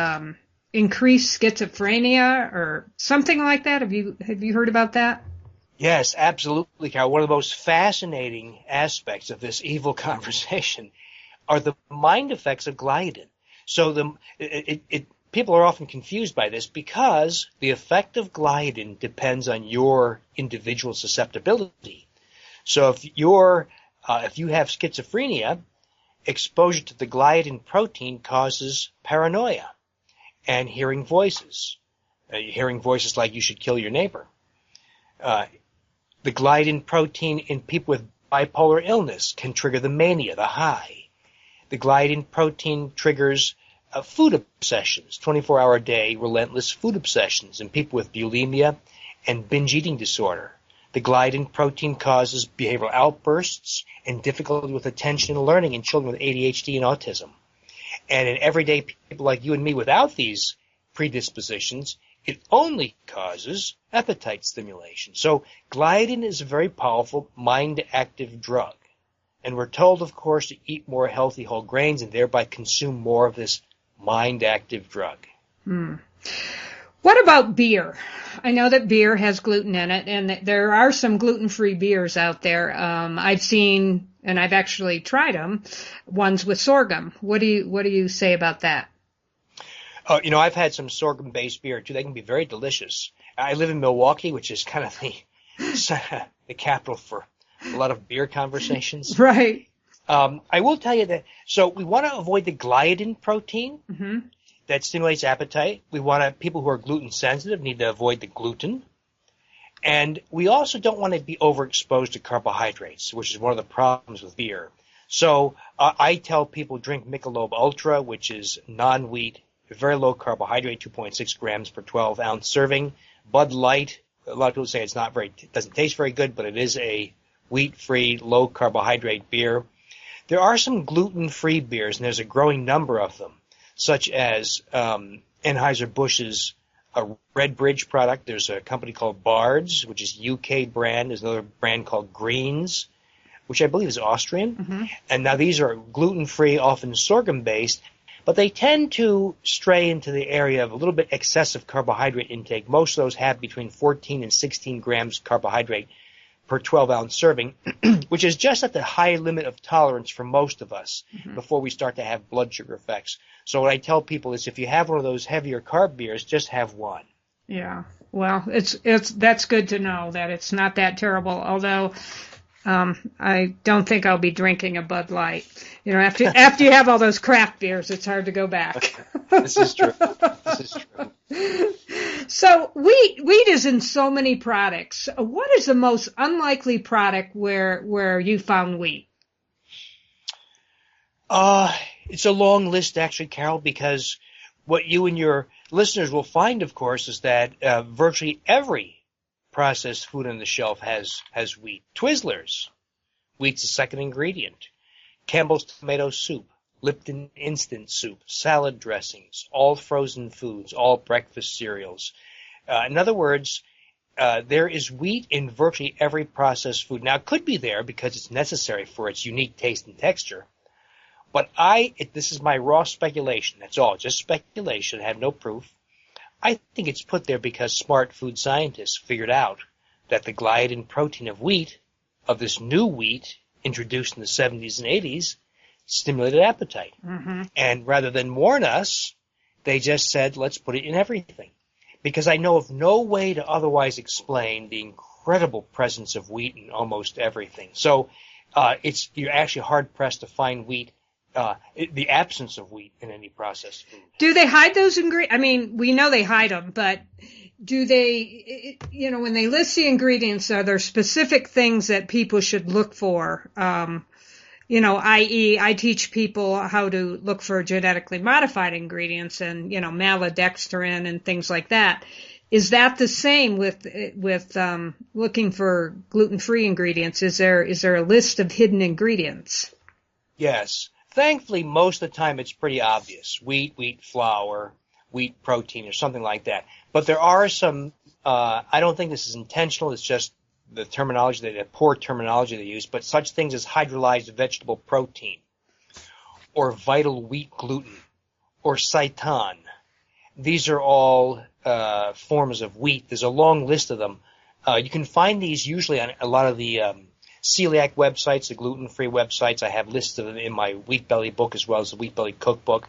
Speaker 1: increased schizophrenia or something like that? Have you heard about that?
Speaker 2: Yes, absolutely, Carol. One of the most fascinating aspects of this evil conversation are the mind effects of glidin. So people are often confused by this because the effect of glidin depends on your individual susceptibility. So if you have schizophrenia, exposure to the glidin protein causes paranoia and hearing voices like you should kill your neighbor. The glidin protein in people with bipolar illness can trigger the mania, the high. The glidin protein triggers food obsessions, 24-hour-a-day relentless food obsessions in people with bulimia and binge eating disorder. The glidin protein causes behavioral outbursts and difficulty with attention and learning in children with ADHD and autism. And in everyday people like you and me without these predispositions, it only causes appetite stimulation. So glidin is a very powerful mind-active drug. And we're told, of course, to eat more healthy whole grains and thereby consume more of this mind-active drug.
Speaker 1: What about beer? I know that beer has gluten in it, and there are some gluten-free beers out there. I've seen, and I've actually tried them, ones with sorghum. What do you say about that?
Speaker 2: I've had some sorghum-based beer too. They can be very delicious. I live in Milwaukee, which is kind of the capital for a lot of beer conversations.
Speaker 1: Right.
Speaker 2: I will tell you that. So we want to avoid the gliadin protein that stimulates appetite. People who are gluten sensitive need to avoid the gluten. And we also don't want to be overexposed to carbohydrates, which is one of the problems with beer. So I tell people drink Michelob Ultra, which is non-wheat, very low carbohydrate, 2.6 grams per 12-ounce serving. Bud Light, a lot of people say it doesn't taste very good, but it is a wheat-free, low-carbohydrate beer. There are some gluten-free beers, and there's a growing number of them, such as Anheuser-Busch's Red Bridge product. There's a company called Bard's, which is UK brand. There's another brand called Greens, which I believe is Austrian. And now these are gluten-free, often sorghum-based, but they tend to stray into the area of a little bit excessive carbohydrate intake. Most of those have between 14 and 16 grams carbohydrate per 12-ounce serving, which is just at the high limit of tolerance for most of us before we start to have blood sugar effects. So what I tell people is if you have one of those heavier carb beers, just have one. Yeah.
Speaker 1: Well, that's good to know that it's not that terrible, although I don't think I'll be drinking a Bud Light. After you have all those craft beers, it's hard to go back.
Speaker 2: This is true.
Speaker 1: So wheat is in so many products. What is the most unlikely product where you found wheat?
Speaker 2: It's a long list, actually, Carol, because what you and your listeners will find, of course, is that virtually every processed food on the shelf has wheat. Twizzlers, wheat's the second ingredient. Campbell's tomato soup, Lipton instant soup, salad dressings, all frozen foods, all breakfast cereals. In other words, there is wheat in virtually every processed food. Now, it could be there because it's necessary for its unique taste and texture. But this is my raw speculation. That's all, just speculation. I have no proof. I think it's put there because smart food scientists figured out that the gliadin protein of wheat, of this new wheat introduced in the 70s and 80s, stimulated appetite. And rather than warn us, they just said, let's put it in everything. Because I know of no way to otherwise explain the incredible presence of wheat in almost everything. So you're actually hard-pressed to find wheat, the absence of wheat in any processed food.
Speaker 1: Do they hide those ingredients? I mean, we know they hide them, but do they, when they list the ingredients, are there specific things that people should look for? I.e., I teach people how to look for genetically modified ingredients and, maltodextrin and things like that. Is that the same with looking for gluten-free ingredients? Is there a list of hidden ingredients?
Speaker 2: Yes. Thankfully, most of the time it's pretty obvious. Wheat flour, wheat protein or something like that. But there are some, I don't think this is intentional, it's just the terminology, the poor terminology they use, but such things as hydrolyzed vegetable protein or vital wheat gluten or seitan. These are all forms of wheat. There's a long list of them. You can find these usually on a lot of the celiac websites, the gluten-free websites. I have lists of them in my Wheat Belly book as well as the Wheat Belly cookbook.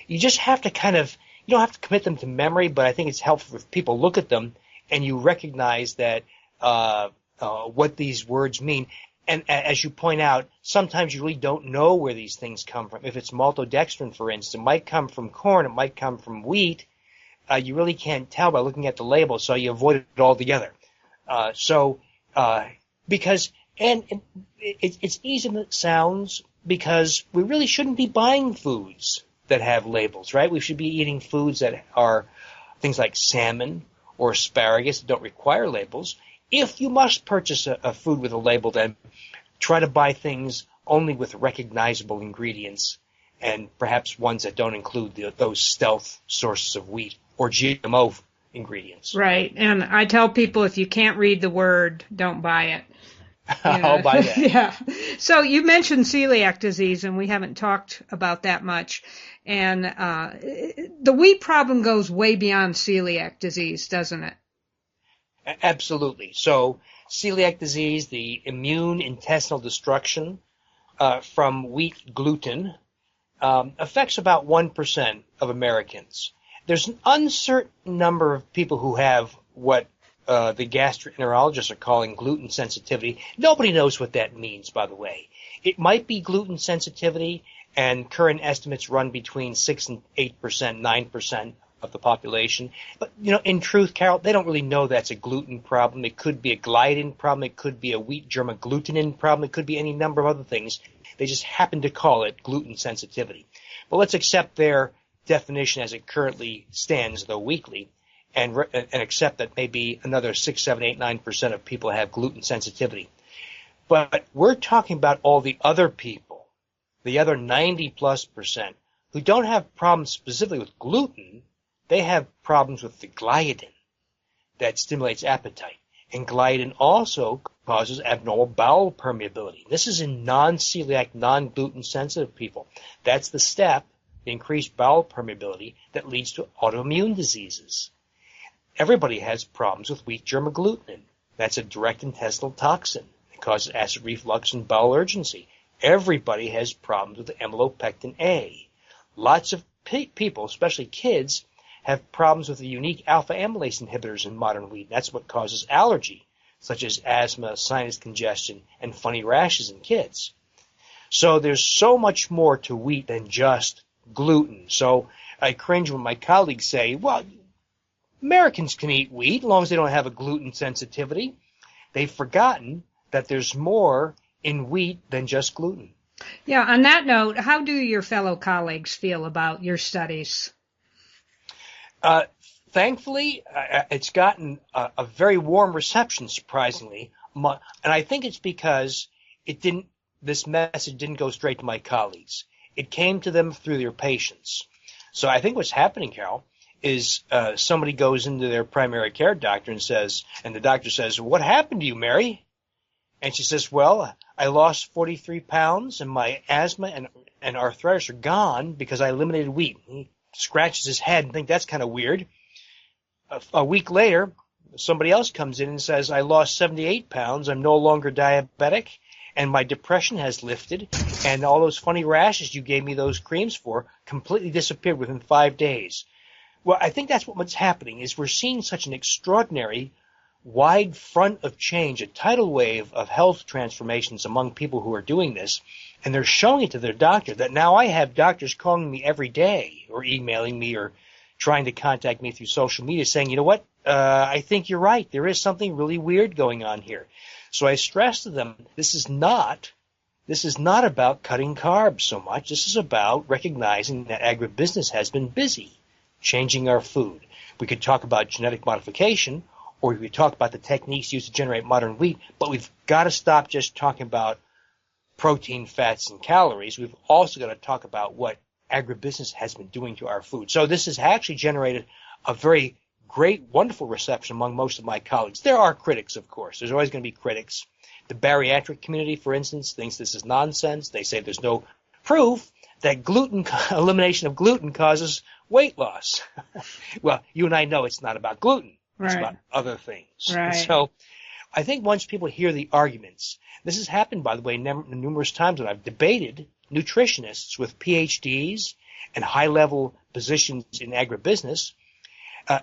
Speaker 2: You just have to you don't have to commit them to memory, but I think it's helpful if people look at them and you recognize that what these words mean. And as you point out, sometimes you really don't know where these things come from. If it's maltodextrin, for instance, it might come from corn, it might come from wheat. You really can't tell by looking at the label, so you avoid it altogether. Because it's easy as it sounds, because we really shouldn't be buying foods that have labels, right? We should be eating foods that are things like salmon or asparagus that don't require labels. If you must purchase a food with a label, then try to buy things only with recognizable ingredients and perhaps ones that don't include those stealth sources of wheat or GMO ingredients.
Speaker 1: Right. And I tell people if you can't read the word, don't buy it.
Speaker 2: I'll buy that.
Speaker 1: Yeah. So you mentioned celiac disease, and we haven't talked about that much. And the wheat problem goes way beyond celiac disease, doesn't it?
Speaker 2: Absolutely. So celiac disease, the immune intestinal destruction from wheat gluten, affects about 1% of Americans. There's an uncertain number of people who have what the gastroenterologists are calling gluten sensitivity. Nobody knows what that means, by the way. It might be gluten sensitivity, and current estimates run between 6 and 8%, 9% of the population. But, in truth, Carol, they don't really know that's a gluten problem. It could be a glidin problem. It could be a wheat germ agglutinin problem. It could be any number of other things. They just happen to call it gluten sensitivity. But let's accept their definition as it currently stands, though weakly, and accept that maybe another 6, 7, 8, 9% of people have gluten sensitivity. But we're talking about all the other people, the other 90+%, who don't have problems specifically with gluten. They have problems with the glidin that stimulates appetite. And glidin also causes abnormal bowel permeability. This is in non-celiac, non-gluten sensitive people. That's the step, the increased bowel permeability, that leads to autoimmune diseases. Everybody has problems with wheat germ agglutinin. That's a direct intestinal toxin. It causes acid reflux and bowel urgency. Everybody has problems with amylopectin A. Lots of people, especially kids, have problems with the unique alpha amylase inhibitors in modern wheat. That's what causes allergy, such as asthma, sinus congestion, and funny rashes in kids. So there's so much more to wheat than just gluten. So I cringe when my colleagues say, well, Americans can eat wheat as long as they don't have a gluten sensitivity. They've forgotten that there's more in wheat than just gluten.
Speaker 1: Yeah, on that note, how do your fellow colleagues feel about your studies?
Speaker 2: Thankfully, it's gotten a very warm reception, surprisingly. And I think it's because this message didn't go straight to my colleagues. It came to them through their patients. So I think what's happening, Carol, is somebody goes into their primary care doctor and the doctor says, what happened to you, Mary? And she says, well, I lost 43 pounds and my asthma and arthritis are gone because I eliminated wheat. He scratches his head and thinks that's kind of weird. A week later, somebody else comes in and says, I lost 78 pounds. I'm no longer diabetic and my depression has lifted and all those funny rashes you gave me those creams for completely disappeared within 5 days. Well, I think that's what's happening is we're seeing such an extraordinary wide front of change, a tidal wave of health transformations among people who are doing this, and they're showing it to their doctor. That now I have doctors calling me every day or emailing me or trying to contact me through social media saying, you know what, I think you're right. There is something really weird going on here. So I stress to them, this is not about cutting carbs so much. This is about recognizing that agribusiness has been busy changing our food. We could talk about genetic modification, or we could talk about the techniques used to generate modern wheat, but we've got to stop just talking about protein, fats, and calories. We've also got to talk about what agribusiness has been doing to our food. So this has actually generated a very great, wonderful reception among most of my colleagues. There are critics, of course. There's always going to be critics. The bariatric community, for instance, thinks this is nonsense. They say there's no proof that elimination of gluten causes weight loss. Well, you and I know it's not about gluten. It's about other things.
Speaker 1: Right.
Speaker 2: So I think once people hear the arguments, this has happened, by the way, numerous times when I've debated nutritionists with PhDs and high-level positions in agribusiness.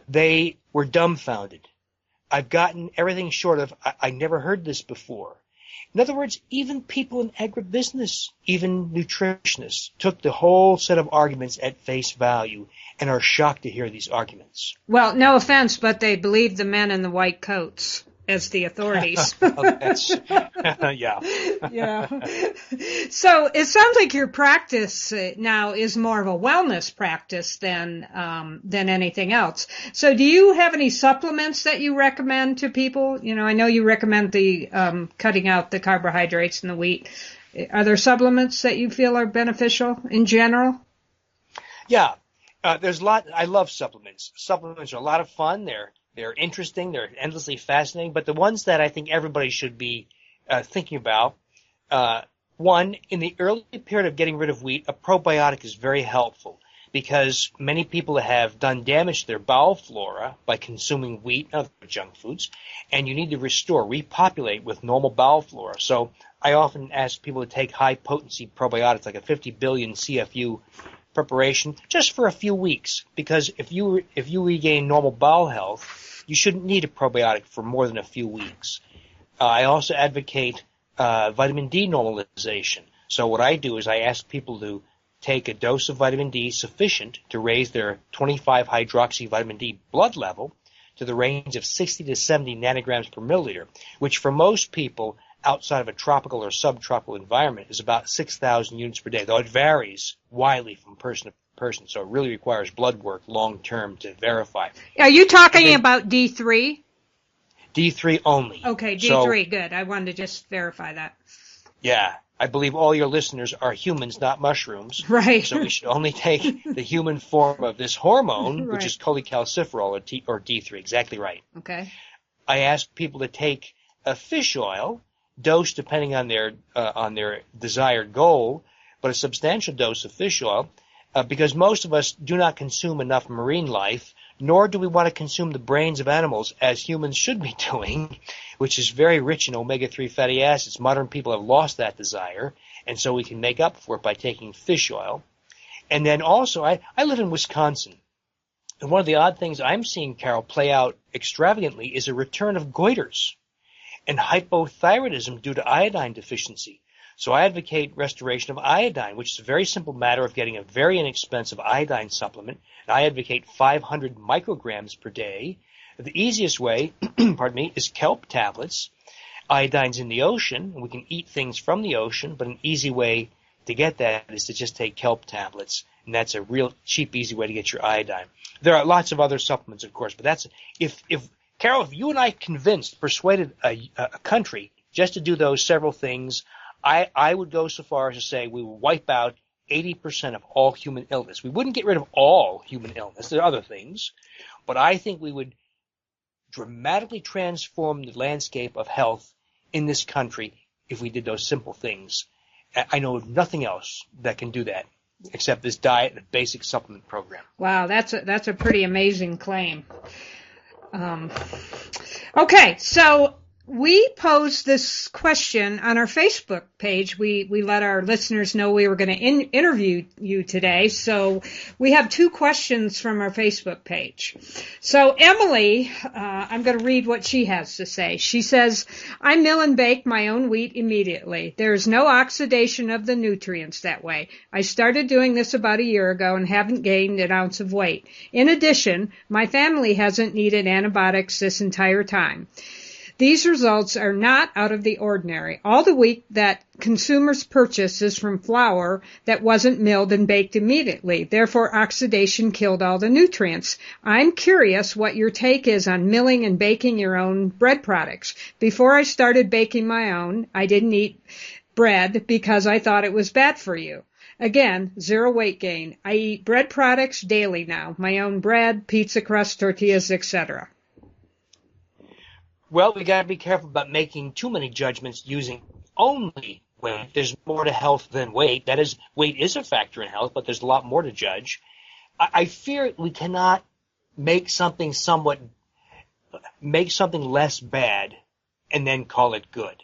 Speaker 2: They were dumbfounded. I've gotten everything short of, I never heard this before. In other words, even people in agribusiness, even nutritionists, took the whole set of arguments at face value and are shocked to hear these arguments.
Speaker 1: Well, no offense, but they believe the men in the white coats as the authorities.
Speaker 2: Yeah.
Speaker 1: Yeah. So it sounds like your practice now is more of a wellness practice than anything else. So do you have any supplements that you recommend to people? You know, I know you recommend the cutting out the carbohydrates and the wheat. Are there supplements that you feel are beneficial in general?
Speaker 2: Yeah. There's a lot. I love supplements. Supplements are a lot of fun. They're interesting. They're endlessly fascinating. But the ones that I think everybody should be thinking about, one, in the early period of getting rid of wheat, a probiotic is very helpful because many people have done damage to their bowel flora by consuming wheat and other junk foods, and you need to repopulate with normal bowel flora. So I often ask people to take high-potency probiotics, like a 50 billion CFU preparation, just for a few weeks, because if you regain normal bowel health, you shouldn't need a probiotic for more than a few weeks. I also advocate vitamin D normalization. So what I do is I ask people to take a dose of vitamin D sufficient to raise their 25-hydroxy vitamin D blood level to the range of 60 to 70 nanograms per milliliter, which for most people outside of a tropical or subtropical environment is about 6,000 units per day, though it varies widely from person to person, so it really requires blood work long-term to verify.
Speaker 1: Are you talking about D3?
Speaker 2: D3 only.
Speaker 1: Okay, D3, good. I wanted to just verify that.
Speaker 2: Yeah, I believe all your listeners are humans, not mushrooms.
Speaker 1: Right.
Speaker 2: So we should only take the human form of this hormone, which is cholecalciferol, or D3, exactly right.
Speaker 1: Okay.
Speaker 2: I ask people to take a fish oil, dose depending on their desired goal, but a substantial dose of fish oil, because most of us do not consume enough marine life, nor do we want to consume the brains of animals as humans should be doing, which is very rich in omega-3 fatty acids. Modern people have lost that desire, and so we can make up for it by taking fish oil. And then also, I live in Wisconsin, and one of the odd things I'm seeing, Carol, play out extravagantly is a return of goiters and hypothyroidism due to iodine deficiency. So I advocate restoration of iodine, which is a very simple matter of getting a very inexpensive iodine supplement. And I advocate 500 micrograms per day. The easiest way, pardon me, is kelp tablets. Iodine's in the ocean, and we can eat things from the ocean, but an easy way to get that is to just take kelp tablets, and that's a real cheap, easy way to get your iodine. There are lots of other supplements, of course, but that's Carol, if you and I persuaded a country just to do those several things, I would go so far as to say we would wipe out 80% of all human illness. We wouldn't get rid of all human illness. There are other things. But I think we would dramatically transform the landscape of health in this country if we did those simple things. I know of nothing else that can do that except this diet and basic supplement program.
Speaker 1: Wow, that's a pretty amazing claim. Okay, so we posed this question on our Facebook page. We let our listeners know we were going to interview you today. So we have two questions from our Facebook page. So Emily, I'm going to read what she has to say. She says, I mill and bake my own wheat immediately. There is no oxidation of the nutrients that way. I started doing this about a year ago and haven't gained an ounce of weight. In addition, my family hasn't needed antibiotics this entire time. These results are not out of the ordinary. All the wheat that consumers purchase is from flour that wasn't milled and baked immediately. Therefore, oxidation killed all the nutrients. I'm curious what your take is on milling and baking your own bread products. Before I started baking my own, I didn't eat bread because I thought it was bad for you. Again, zero weight gain. I eat bread products daily now. My own bread, pizza crust, tortillas, etc.
Speaker 2: Well, we got to be careful about making too many judgments using only weight. There's more to health than weight. That is, weight is a factor in health, but there's a lot more to judge. I fear we cannot make something less bad and then call it good.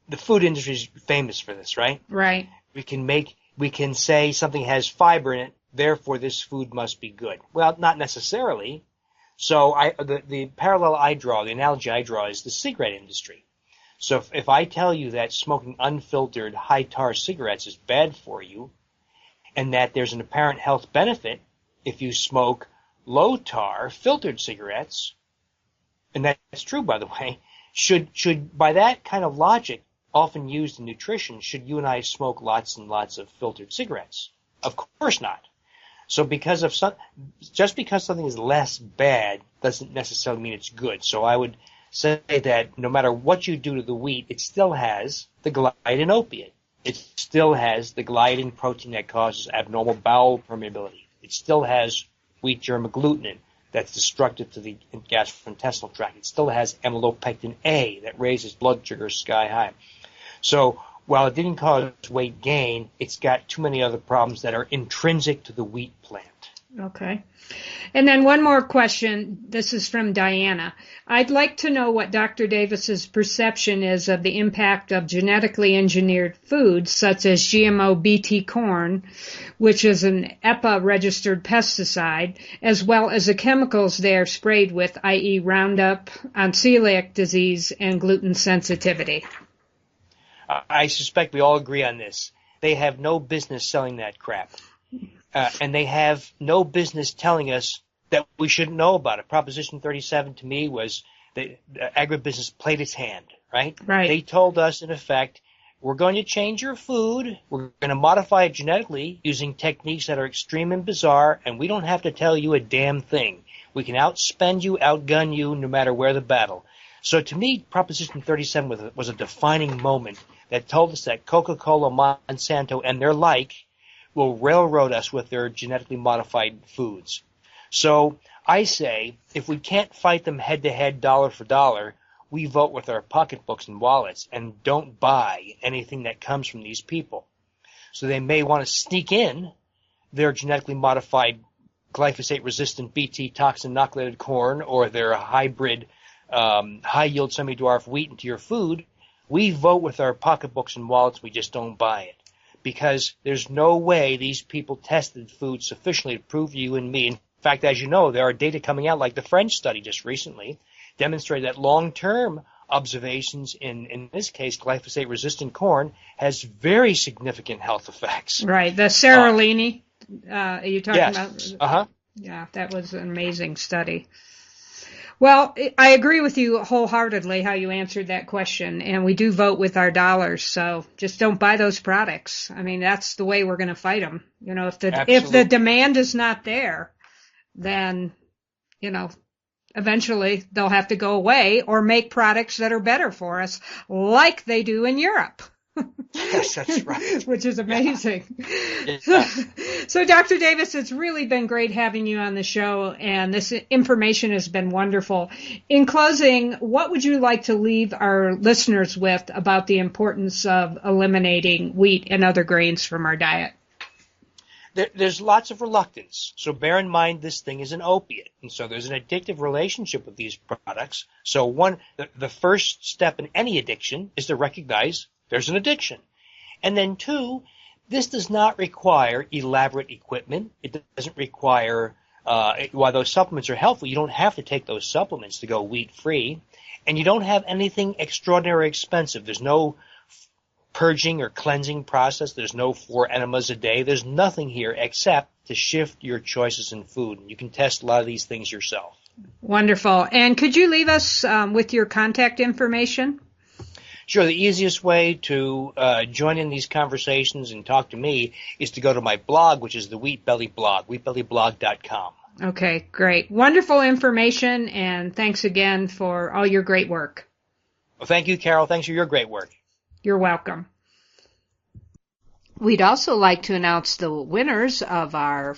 Speaker 2: The food industry is famous for this, right?
Speaker 1: Right.
Speaker 2: We can say something has fiber in it, therefore this food must be good. Well, not necessarily. So the parallel I draw, the analogy I draw is the cigarette industry. So if I tell you that smoking unfiltered high tar cigarettes is bad for you, and that there's an apparent health benefit if you smoke low tar filtered cigarettes, and that's true, by the way, should by that kind of logic, often used in nutrition, should you and I smoke lots and lots of filtered cigarettes? Of course not. So just because something is less bad doesn't necessarily mean it's good. So I would say that no matter what you do to the wheat, it still has the glidin opiate. It still has the glidin protein that causes abnormal bowel permeability. It still has wheat germ agglutinin that's destructive to the gastrointestinal tract. It still has amylopectin A that raises blood sugar sky high. So while it didn't cause weight gain, it's got too many other problems that are intrinsic to the wheat plant.
Speaker 1: Okay. And then one more question. This is from Diana. I'd like to know what Dr. Davis's perception is of the impact of genetically engineered foods such as GMO BT corn, which is an EPA-registered pesticide, as well as the chemicals they are sprayed with, i.e. Roundup, on celiac disease and gluten sensitivity.
Speaker 2: I suspect we all agree on this. They have no business selling that crap. And they have no business telling us that we shouldn't know about it. Proposition 37 to me was that agribusiness played its hand, right?
Speaker 1: Right.
Speaker 2: They told us, in effect, we're going to change your food, we're going to modify it genetically using techniques that are extreme and bizarre, and we don't have to tell you a damn thing. We can outspend you, outgun you, no matter where the battle. So to me, Proposition 37 was a defining moment that told us that Coca-Cola, Monsanto, and their like will railroad us with their genetically modified foods. So I say, if we can't fight them head-to-head, dollar for dollar, we vote with our pocketbooks and wallets and don't buy anything that comes from these people. So they may want to sneak in their genetically modified glyphosate-resistant Bt toxin-inoculated corn or their hybrid high-yield semi-dwarf wheat into your food. We vote with our pocketbooks and wallets. We just don't buy it. Because there's no way these people tested food sufficiently to prove to you and me. In fact, as you know, there are data coming out, like the French study just recently, demonstrated that long-term observations in this case, glyphosate-resistant corn, has very significant health effects.
Speaker 1: Right. The Seralini, are you talking
Speaker 2: yes.
Speaker 1: about?
Speaker 2: Uh-huh.
Speaker 1: Yeah, that was an amazing study. Well, I agree with you wholeheartedly how you answered that question, and we do vote with our dollars, so just don't buy those products. I mean, that's the way we're going to fight them. You know, if the demand is not there, then, you know, eventually they'll have to go away or make products that are better for us, like they do in Europe.
Speaker 2: Yes, that's right.
Speaker 1: Which is amazing.
Speaker 2: Yeah.
Speaker 1: So, Dr. Davis, it's really been great having you on the show, and this information has been wonderful. In closing, what would you like to leave our listeners with about the importance of eliminating wheat and other grains from our diet?
Speaker 2: There's lots of reluctance. So bear in mind this thing is an opiate. And so there's an addictive relationship with these products. So the first step in any addiction is to recognize there's an addiction. And then two, this does not require elaborate equipment. It doesn't require, while those supplements are helpful, you don't have to take those supplements to go wheat-free. And you don't have anything extraordinarily expensive. There's no purging or cleansing process. There's no 4 enemas a day. There's nothing here except to shift your choices in food. You can test a lot of these things yourself.
Speaker 1: Wonderful. And could you leave us with your contact information?
Speaker 2: Sure. The easiest way to join in these conversations and talk to me is to go to my blog, which is the Wheat Belly blog, wheatbellyblog.com.
Speaker 1: Okay, great. Wonderful information, and thanks again for all your great work.
Speaker 2: Well, thank you, Carol. Thanks for your great work.
Speaker 1: You're welcome. We'd also like to announce the winners of our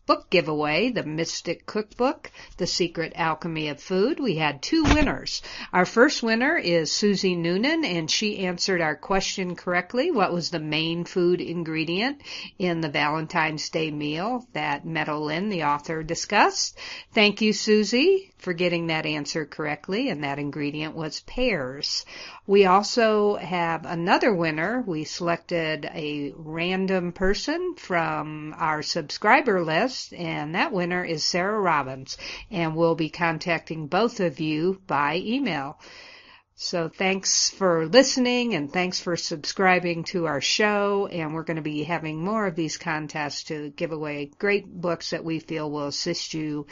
Speaker 1: book giveaway, the Mystic Cookbook, The Secret Alchemy of Food. We had 2 winners. Our first winner is Susie Noonan, and she answered our question correctly. What was the main food ingredient in the Valentine's Day meal that Meadow Lynn, the author, discussed? Thank you, Susie, for getting that answer correctly, and that ingredient was pears. We also have another winner. We selected a random person from our subscriber list, and that winner is Sarah Robbins, and we'll be contacting both of you by email. So thanks for listening, and thanks for subscribing to our show, and we're going to be having more of these contests to give away great books that we feel will assist you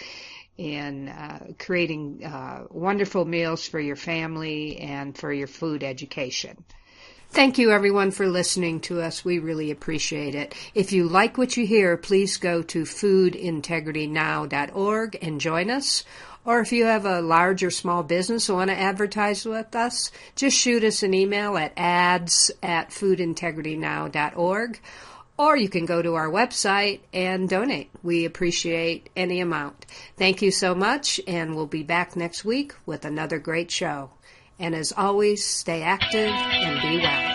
Speaker 1: in creating wonderful meals for your family and for your food education. Thank you, everyone, for listening to us. We really appreciate it. If you like what you hear, please go to foodintegritynow.org and join us. Or if you have a large or small business and want to advertise with us, just shoot us an email at ads@foodintegritynow.org. Or you can go to our website and donate. We appreciate any amount. Thank you so much, and we'll be back next week with another great show. And as always, stay active and be well.